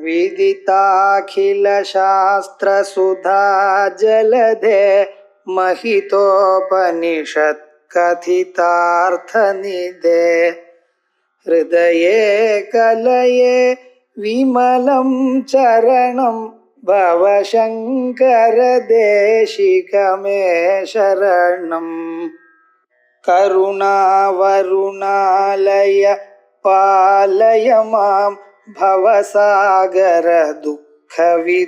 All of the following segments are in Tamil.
विदिताखिलशास्त्रसुधा जलधे महितोपनिषत् कथितार्थनिधे हृदये कलये विमलं चरणं भवशङ्कर देशिकमे शरणम् करुणावरुणालय पालय मां भवसागर दुःखविदूनहृदं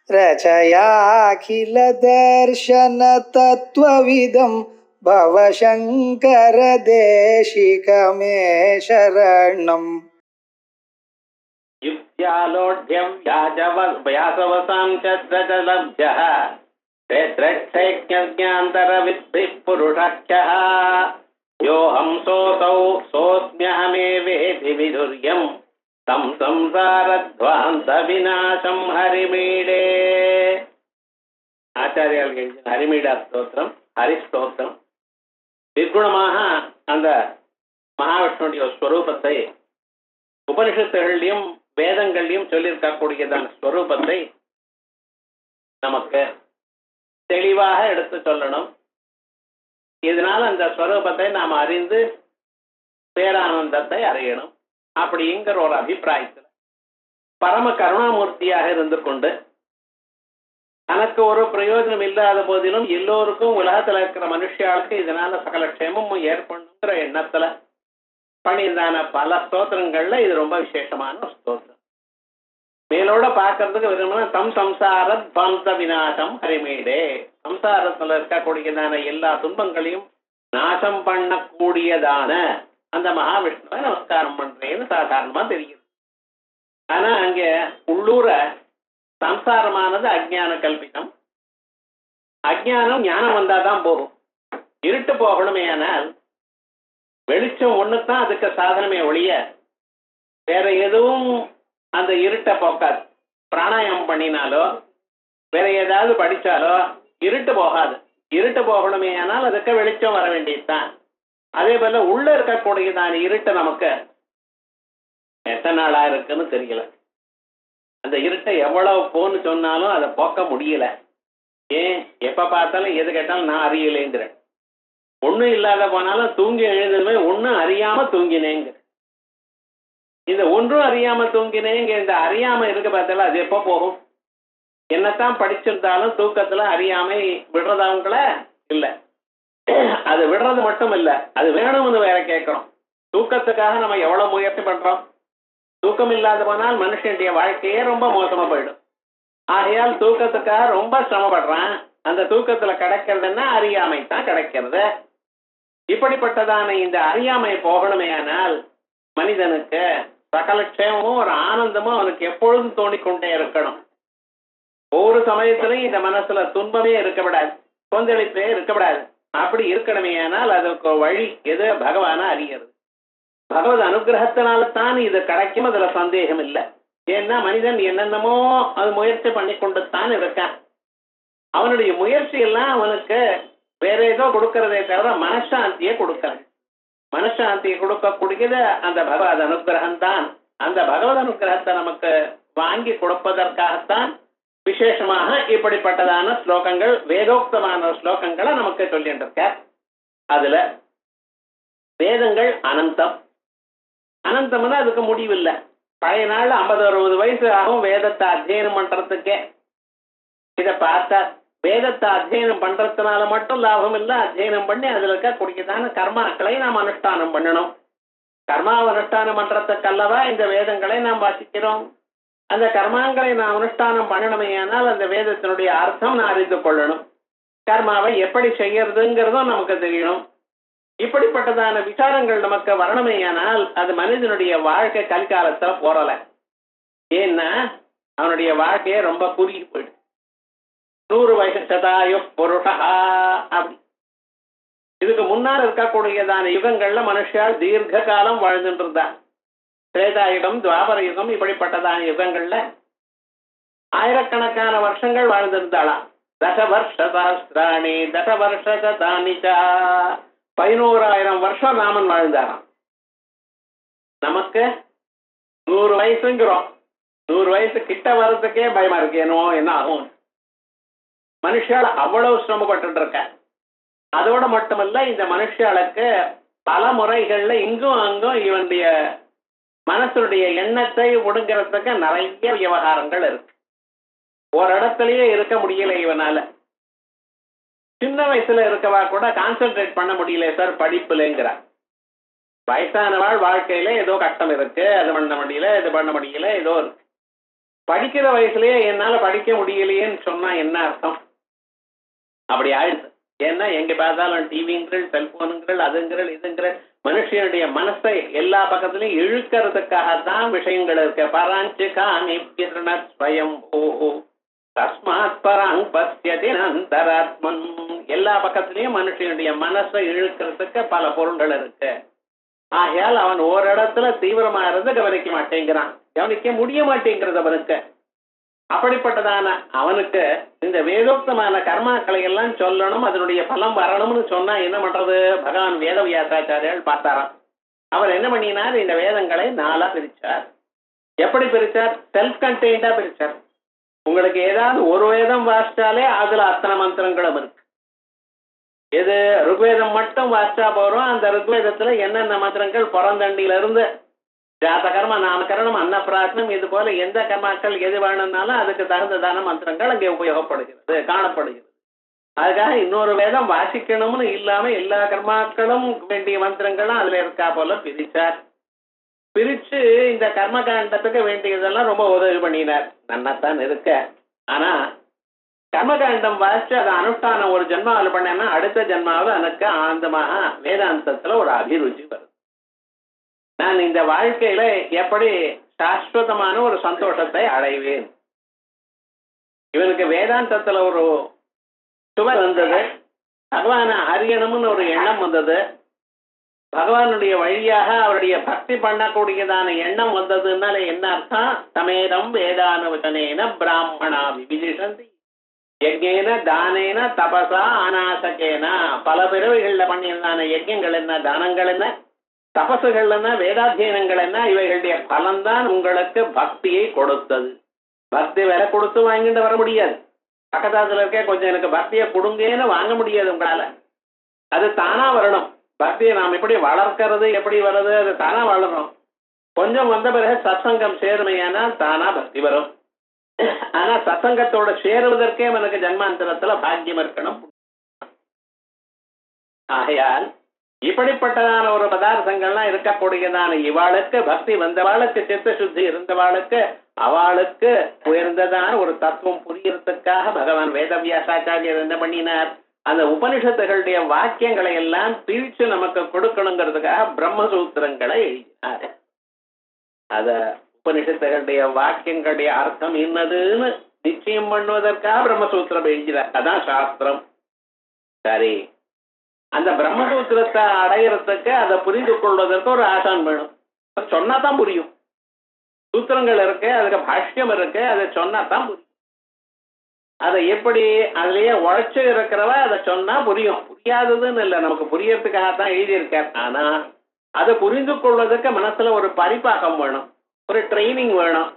रचयाखिलदर्शन तत्त्वविदं भवशङ्कर देशिकमे शरणम् युक्त्यालोढ्यं व्यासवसां चद्रजलब्धः क्षेत्रक्षैज्ञान्तरविद्भिः पुरुषाख्यः योऽहं सोऽसौ सोऽस्म्यहमेवेति विधुर्यं तं संसारध्वान्तविनाशं हरिमीडे. ஆச்சாரியால் எழுதின ஹரிமீடா ஸ்தோத்திரம், ஹரிஸ்தோத்திரம். நிர்குணமாக அந்த மகாவிஷ்ணுடைய ஸ்வரூபத்தை உபனிஷத்துகள்லையும் வேதங்கள்லையும் சொல்லியிருக்கக்கூடியதான ஸ்வரூபத்தை நமக்கு தெளிவாக எடுத்து சொல்லணும். இதனால அந்த ஸ்வரூபத்தை நாம் அறிந்து பேரானந்தத்தை அறியணும் அப்படிங்கிற ஒரு அபிப்பிராயத்தில் பரம கருணாமூர்த்தியாக இருந்து கொண்டு தனக்கு ஒரு பிரயோஜனம் இல்லாத போதிலும் எல்லோருக்கும் உலகத்தில் இருக்கிற மனுஷியாளுக்கு இதனால சகல க்ஷேமமும் ஏற்படணுங்கிற எண்ணத்துல பண்ணியிருந்தான பல ஸ்தோத்திரங்கள்ல இது ரொம்ப விசேஷமான ஒரு ஸ்தோத்திரம். மேலோட பார்க்கறதுக்கு விரும்பினா தம் சம்சார துவந்த விநாசம் ஹரிமீடே, சம்சாரத்துல இருக்கக்கூடியதான எல்லா துன்பங்களையும் நாசம் பண்ணக்கூடியதான அந்த மகாவிஷ்ணுவை நமஸ்காரம் பண்றேன்னு சாதாரணமா தெரியுது. ஆனா அங்க உள்ளூர சம்சாரமானது அஜ்ஞான கல்பிதம். அஜ்ஞானம் ஞானம் வந்தாதான் போகும். இருட்டு போகணுமே ஆனால் வெளிச்சம் ஒண்ணுதான் அதுக்கு சாதனமே ஒழிய வேற எதுவும் அந்த இருட்டை போக்காது. பிராணாயாமம் பண்ணினாலோ வேற ஏதாவது படிச்சாலோ இருட்டு போகாது. இருட்டு போகணுமே ஆனால் அதுக்கு வெளிச்சம் வர வேண்டியதுதான். அதே போல உள்ள இருக்கக்கூடியதான இருட்டை நமக்கு எத்தனை நாளா இருக்குன்னு தெரியல. அந்த இருட்டை எவ்வளவு போன்னு சொன்னாலும் அதை போக்க முடியல. ஏன் எப்ப பார்த்தாலும் எது கேட்டாலும் நான் அறியலைங்கிறேன். ஒண்ணும் இல்லாத போனாலும் தூங்கி எழுதுமே ஒன்னும் அறியாம தூங்கினேங்க. இந்த ஒன்றும் அறியாம தூங்கினேங்க இந்த அறியாம இருக்க பார்த்தாலும் அது எப்ப போகும்? என்னத்தான் படிச்சிருந்தாலும் தூக்கத்துல அறியாமை விடுறதவங்கள இல்ல. அது விடுறது மட்டும் இல்ல, அது வேணும்னு வேற கேட்கிறோம். தூக்கத்துக்காக நம்ம எவ்வளவு முயற்சி பண்றோம். தூக்கம் இல்லாத போனால் மனுஷனுடைய வாழ்க்கையே ரொம்ப மோசமா போயிடும். ஆகையால் தூக்கத்துக்காக ரொம்ப சிரமப்படுறான். அந்த தூக்கத்துல கிடைக்கிறதுன்னா அறியாமை தான் கிடைக்கிறது. இப்படிப்பட்டதான இந்த அறியாமை போகணுமே ஆனால் மனிதனுக்கு சகல க்ஷேமமும் ஒரு ஆனந்தமும் அவனுக்கு எப்பொழுதும் தோணிக்கொண்டே இருக்கணும். ஒவ்வொரு சமயத்திலும் இந்த மனசுல துன்பமே இருக்கக்கூடாது, கொந்தளிப்பே இருக்கக்கூடாது. அப்படி இருக்கணுமே ஆனால் அதுக்கு வழி எது? பகவான அறியறது. பகவத் அனுகிரகத்தினால தான் இது கிடைக்கும், அதுல சந்தேகம் இல்லை. ஏன்னா மனிதன் என்னென்னமோ அது முயற்சி பண்ணி கொண்டு தான் இருக்கான். அவனுடைய முயற்சி எல்லாம் அவனுக்கு வேற ஏதோ கொடுக்கறதே தவிர மனசாந்தியை கொடுக்கறது. மனசாந்தியை கொடுக்கக்கூடியது அந்த பகவத் அனுகிரகம் தான். அந்த பகவத் அனுகிரகத்தை நமக்கு வாங்கி கொடுப்பதற்காகத்தான் விசேஷமாக இப்படிப்பட்டதான ஸ்லோகங்கள், வேதோக்தமான ஸ்லோகங்களை நமக்கு சொல்லிட்டு இருக்க. அதுல வேதங்கள் அனந்தம். அனந்தம்னா அதுக்கு முடிவில்லை. பழைய நாள் 50-60 வயசு ஆகும் வேதத்தை அத்தியனம் பண்றதுக்கே. இதை பார்த்தா வேதத்தை அத்தியனம் பண்றதுனால மட்டும் லாபம் இல்லை. அத்தியனம் பண்ணி அதுல இருக்கக்கூடியதான கர்மாக்களை நாம் அனுஷ்டானம் பண்ணணும். கர்மாவை அனுஷ்டானம் பண்றதுக்கல்லவா இந்த வேதங்களை நாம் வாசிக்கிறோம். அந்த கர்மாங்களை நாம் அனுஷ்டானம் பண்ணணுமே ஆனால் அந்த வேதத்தினுடைய அர்த்தம் நான் அறிந்து கொள்ளணும். கர்மாவை எப்படி செய்யறதுங்கிறதும் நமக்கு தெரியணும். இப்படிப்பட்டதான விசாரங்கள் நமக்கு வரணுமே ஆனால் அது மனிதனுடைய வாழ்க்கை கல்காலத்துல போறல. ஏன்னா அவனுடைய வாழ்க்கையை ரொம்ப குறுகி போயிடும். 100 வயசு சதாயு புருஷா அப்படி. இதுக்கு முன்னால் இருக்கக்கூடியதான யுகங்கள்ல மனுஷால் தீர்க்க காலம் வாழ்ந்துட்டு இருந்தான். திரேதாயுகம், துவாபர யுகம், இப்படிப்பட்டதான யுகங்கள்ல ஆயிரக்கணக்கான வருஷங்கள் வாழ்ந்திருந்தாளாம். தசவர்ஷதாஸ்திராணி தசவர்ஷதானிச்சா 11,000 வருஷம் ராமன் வாழ்ந்தாராம். நமக்கு 100 வயசுங்கிறோம். 100 வயசு கிட்ட வர்றதுக்கே பயமா இருக்கு, என்னவோ என்ன ஆகும். மனுஷால அவ்வளவு சிரமப்பட்டு இருக்க. அதோட மட்டுமல்ல, இந்த மனுஷாளுக்கு பல முறைகள்ல இங்கும் அங்கும் இவனுடைய மனசுடைய எண்ணத்தை ஒடுங்கிறதுக்கு நிறைய விவகாரங்கள் இருக்கு. ஒரு இடத்துலயே இருக்க முடியல இவனால. சின்ன வயசுல இருக்கவா கூட கான்சென்ட்ரேட் பண்ண முடியல சார் படிப்புலங்கிறார். வயசானவாள் வாழ்க்கையில ஏதோ கஷ்டம் இருக்கு, அது பண்ண முடியல, இது பண்ண முடியல, ஏதோ இருக்கு. படிக்கிற வயசுலயே என்னால படிக்க முடியலையேன்னு சொன்னா என்ன அர்த்தம்? அப்படி ஆயிடுது. ஏன்னா எங்க பார்த்தாலும் டிவிங்கள், செல்போனுங்கள், அதுங்கள் இதுங்கிற மனுஷனுடைய மனசை எல்லா பக்கத்திலையும் இழுக்கிறதுக்காகத்தான் விஷயங்கள் இருக்கு. பராஞ்சிகானி ஸ்வயம் தஸ்மாத் பராங் பஸ்யதி அந்தராத்மன். எல்லா பக்கத்திலையும் மனுஷனுடைய மனசை இழுக்கிறதுக்கு பல பொருள்கள் இருக்கு. ஆகையால் அவன் ஓரிடத்துல தீவிரமா இருந்து கவனிக்க மாட்டேங்கிறான், கவனிக்க முடிய மாட்டேங்கிறது அவனுக்கு. அப்படிப்பட்டதான அவனுக்கு இந்த வேதோக்தமான கர்மாக்களை எல்லாம் சொல்லணும், அதனுடைய பலம் வரணும்னு சொன்னா என்ன பண்றது? பகவான் வேதவியாசாச்சாரியால் பார்த்தாராம். அவர் என்ன பண்ணினார்? இந்த வேதங்களை 4ஆ பிரிச்சார். எப்படி பிரிச்சார்? செல்ஃப் கண்டெய்ன்டா பிரிச்சார். உங்களுக்கு ஏதாவது ஒரு வேதம் வாசிச்சாலே அதுல அத்தனை மந்திரங்களும் இருக்கு. எது ருக்வேதம் மட்டும் வாசிச்சா போறோம், அந்த ருக்வேதத்துல என்னென்ன மந்திரங்கள் பிறந்தண்டியில இருந்து ஜாதகர்ம, நாமகரணம், அன்னப்பிராசனம், இது போல எந்த கர்மாக்கள் எது வேணும்னாலும் அதுக்கு தகுந்ததான மந்திரங்கள் அங்கே உபயோகப்படுகிறது, காணப்படுகிறது. அதுக்காக இன்னொரு வேதம் வாசிக்கணும்னு இல்லாம எல்லா கர்மாக்களும் வேண்டிய மந்திரங்களும் அதுல இருக்கா போல பிரிச்சார். பிரிச்சு இந்த கர்மகாண்டத்துக்கு வேண்டியதெல்லாம் ரொம்ப உதவி பண்ணினார். நன்னாத்தான் இருக்க. ஆனா கர்மகாண்டம் வாசிச்சு அதை அனுஷ்டானம் ஒரு ஜென்மாவில் பண்ணேன்னா அடுத்த ஜென்மாவில் எனக்கு ஆனந்தமாக வேதாந்தத்துல ஒரு அபிருச்சி வருது. நான் இந்த வாழ்க்கையில எப்படி சாஸ்வதமான ஒரு சந்தோஷத்தை அடைவேன். இவனுக்கு வேதாந்தத்துல ஒரு சுவை வந்தது, பகவானை அறியணும்னு ஒரு எண்ணம் வந்தது, பகவானுடைய வழியாக அவருடைய பக்தி பண்ணக்கூடியதான எண்ணம் வந்ததுனால என்ன அர்த்தம்? சமேதம் வேதானுவச்சனேன பிராமணா விவிதிஷந்தி யஜ்ஞேன தானேன தபசா அநாசகேன. பல பிறவைகள்ல பண்ணியிருந்தான யஜ்யங்கள் என்ன, தானங்கள் என்ன, தபசுகள் என்ன, வேதாத்தியனங்கள் என்ன, இவைகளுடைய பலன்தான் உங்களுக்கு பக்தியை கொடுத்தது. பக்தி வேற கொடுத்து வாங்கிட்டு வர முடியாது. பக்கத்தாத்துல இருக்க கொஞ்சம் எனக்கு பக்தியை கொடுங்கன்னு வாங்க முடியாது உங்களால. அது தானா வரணும். பக்தியை நாம் எப்படி வளர்க்கிறது, எப்படி வருது, அது தானா வளரணும். கொஞ்சம் வந்த பிறகு சத்சங்கம் சேருமையானால் தானா பக்தி வரும். ஆனா சத்சங்கத்தோட சேருவதற்கே எனக்கு ஜன்மாந்தரத்துல பாக்கியம் இருக்கணும். ஆகையால் இப்படிப்பட்டதான ஒரு பதார்த்தங்கள்லாம் இருக்கக்கூடியதான இவாளுக்கு பக்தி வந்தவாளுக்கு, சித்த சுத்தி இருந்தவாளுக்கு, அவளுக்கு உயர்ந்ததான ஒரு தத்துவம் புரியறதுக்காக பகவான் வேதவியாசாச்சாரியர் என்ன பண்ணினார்? அந்த உபனிஷத்துகளுடைய வாக்கியங்களை எல்லாம் பிரிச்சு நமக்கு கொடுக்கணுங்கிறதுக்காக பிரம்மசூத்திரங்களை எழுதினார். அத உபனிஷத்துகளுடைய வாக்கியங்களுடைய அர்த்தம் என்னதுன்னு நிச்சயம் பண்ணுவதற்காக பிரம்மசூத்திரம் எழுதினார். அதான் சாஸ்திரம். சரி, அந்த பிரம்மசூத்திரத்தை அடையிறதுக்கு அதை புரிந்து கொள்வதற்கு ஒரு ஆசான் வேணும். சொன்னாதான் புரியும். சூத்திரங்கள் இருக்கு, அதுக்கு பாஷ்யம் இருக்கு, அதை சொன்னாதான் புரியும். அதை எப்படி அதுலயே உழைச்சு இருக்கிறவ அதை சொன்னா புரியும். புரியாததுன்னு இல்லை, நமக்கு புரியறதுக்காகத்தான் எழுதியிருக்கார். ஆனா அதை புரிந்து கொள்வதற்கு மனசுல ஒரு பரிபாகம் வேணும், ஒரு ட்ரைனிங் வேணும்.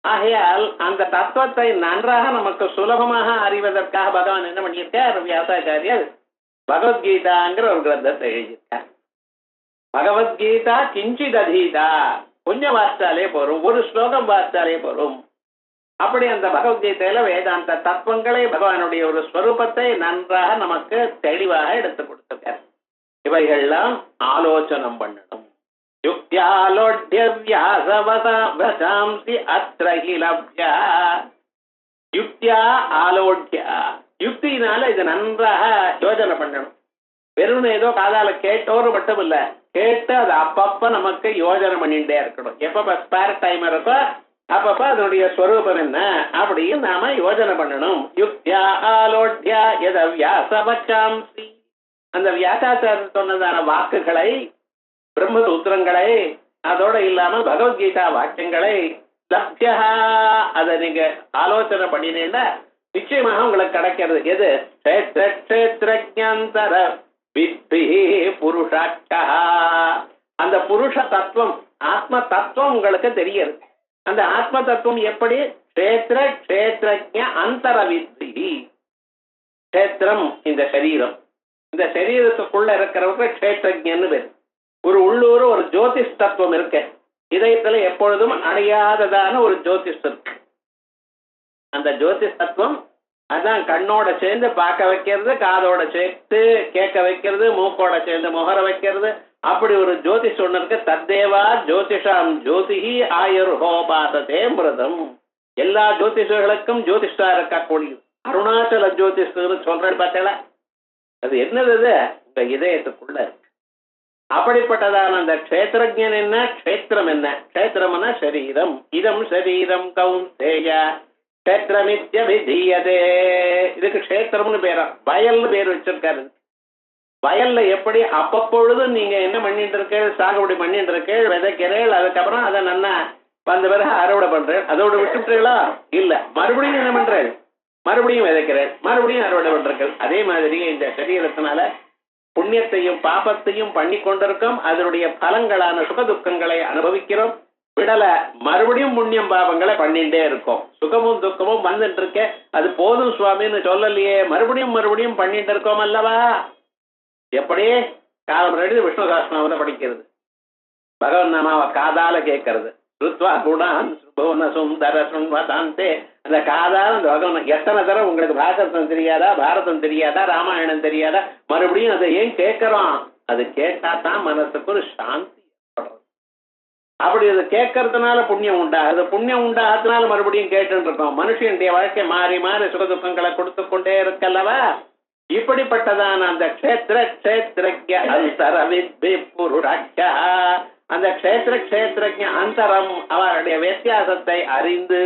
ஆகையால் அந்த தத்துவத்தை நன்றாக நமக்கு சுலபமாக அறிவதற்காக பகவான் என்ன பண்ணியிருக்கார்? வியாசாச்சாரியர் பகவத்கீதாங்கிற ஒரு கிரந்தத்தை எழுதியிருக்கார். பகவத்கீதா கிஞ்சித் அதீதா, கொஞ்சம் வாசித்தாலே போரும், ஒரு ஸ்லோகம் வாசித்தாலே போரும். அப்படி அந்த பகவத்கீதையில வேதாந்த தத்துவங்களை, பகவானுடைய ஒரு ஸ்வரூபத்தை நன்றாக நமக்கு தெளிவாக எடுத்து கொடுத்திருக்கார். இவைகள்லாம் ஆலோசனம் பண்ணணும். யுக்தியாலோட்ய வியாசவசாம்சி அத்ரஹி லப்யா. யுக்தியா ஆலோட்யா, யுக்தினால இது நன்றாக யோஜனை பண்ணணும். வெறும் ஏதோ காதால கேட்டோரு மட்டும் இல்ல, கேட்டு அது அப்பப்ப நமக்கு யோஜனை பண்ணிட்டே இருக்கணும். எப்பப்ப ஸ்பேர் டைம் இருக்கோ அப்பப்ப அதனுடைய ஸ்வரூபம் என்ன அப்படின்னு நாம யோஜனை பண்ணணும். யுக்தியா ஆலோட்யா எத வியாசவசாம்சி, அந்த வியாசாச்சாரியர் சொன்னதான வாக்குகளை, பிரம்மசூத்திரங்களை, அதோட இல்லாம பகவத்கீதா வாக்கியங்களை லப்யா, அதை நீங்க ஆலோசனை பண்ணினீங்கன்னா நிச்சயமாக உங்களுக்கு கிடைக்கிறது. எது? க்ஷேத்ரஜாந்தர வித்பிஹி புருஷாட்சா, அந்த புருஷ தத்துவம் ஆத்ம தத்துவம் உங்களுக்கு தெரியுது. அந்த ஆத்ம தத்துவம் எப்படி? க்ஷேத்திர க்ஷேத்ரஜ்ஞ அந்தரவித்தி. க்ஷேத்திரம் இந்த சரீரம், இந்த சரீரத்துக்குள்ள இருக்கிறவங்க க்ஷேத்ரஜ்ஞன்னு பேர். ஒரு உள்ளூர் ஒரு ஜோதிஷ் தத்துவம் இருக்கு. இதயத்துல எப்பொழுதும் அடையாததான ஒரு ஜோதிஷ் இருக்கு. அந்த ஜோதிஷ் தத்துவம் அதான் கண்ணோட சேர்ந்து பார்க்க வைக்கிறது, காதோட சேர்த்து கேட்க வைக்கிறது, மூக்கோட சேர்ந்து முகர வைக்கிறது. அப்படி ஒரு ஜோதிஷ் ஒண்ணு இருக்கு. தத்தேவா ஜோதிஷாம் ஜோதிஹி ஆயுர்ஹோபாசதே மிருதம். எல்லா ஜோதிஷர்களுக்கும் ஜோதிஷா இருக்கக்கூடிய அருணாச்சல ஜோதிஷ்னு சொல்றேன் பார்த்தல, அது என்னது? உங்க இதயத்துக்குள்ள இருக்கு. அப்படிப்பட்டதான அந்த க்ஷேத்திரஜன் என்ன, க்ஷேத்திரம் என்ன? க்ஷேத்திரம்னா சரீரம். இதம் சரீரம் கௌந்தேய க்ஷேத்திரமித்யபிதீயதே. இதுக்கு க்ஷேத்திரம்னு பேரா, வயல்னு பேர் வச்சிருக்காரு. வயல்ல எப்படி அப்பப்பொழுது நீங்க என்ன பண்ணிட்டு இருக்க, சாகுபடி பண்ணிட்டு இருக்க, விதைக்கிறேள், அதுக்கப்புறம் அதை நல்லா வந்த பிறகு அறுவடை பண்றேன், அதோட விட்டுட்டீங்களா? இல்ல, மறுபடியும் என்ன பண்றேன், மறுபடியும் விதைக்கிறேன், மறுபடியும் அறுவடை பண்றீர்கள். அதே மாதிரி இந்த சரீரத்தினால புண்ணியத்தையும் பாபத்தையும் பண்ணி கொண்டிருக்கோம். அதனுடைய பலங்களான சுக துக்கங்களை அனுபவிக்கிறோம். விடல, மறுபடியும் புண்ணியம் பாபங்களை பண்ணிட்டே இருக்கோம். சுகமும் துக்கமும் வந்துட்டு இருக்க, அது போதும் சுவாமின்னு சொல்லலையே, மறுபடியும் மறுபடியும் பண்ணிட்டு இருக்கோம் அல்லவா? எப்படி? காலம் ரெடி விஷ்ணு சாஸ்திரநாமத்தை படிக்கிறது, பகவன் நாமாவை காதால கேட்கறது, ருத்வா குணான் சுபவன சுந்தர சுன்வதாந்தே. அந்த காதால அந்த பகவன் எத்தனை தடவை உங்களுக்கு பாகவதம் தெரியாதா, பாரதம் தெரியாதா, ராமாயணம் தெரியாதா? மறுபடியும் அதை ஏன் கேட்கிறோம்? அது கேட்டா தான் மனசுக்கு ஒரு சாந்தி ஏற்படுறது. அப்படி அது கேட்கறதுனால புண்ணியம் உண்டாகுது. புண்ணியம் உண்டாகிறதுனால மறுபடியும் கேட்டு இருக்கோம். மனுஷனுடைய வாழ்க்கை மாறி மாறி சுகதுக்கங்களை கொடுத்து கொண்டே இருக்கல்லவா? இப்படிப்பட்டதான அந்த க்ஷேத்திர க்ஷேத்ரஜ்ஞ அந்தரவித்பி புருஷ, அந்த க்ஷேத்திர க்ஷேத்ரஜ்ஞ அந்தரம், அவருடைய வித்தியாசத்தை அறிந்து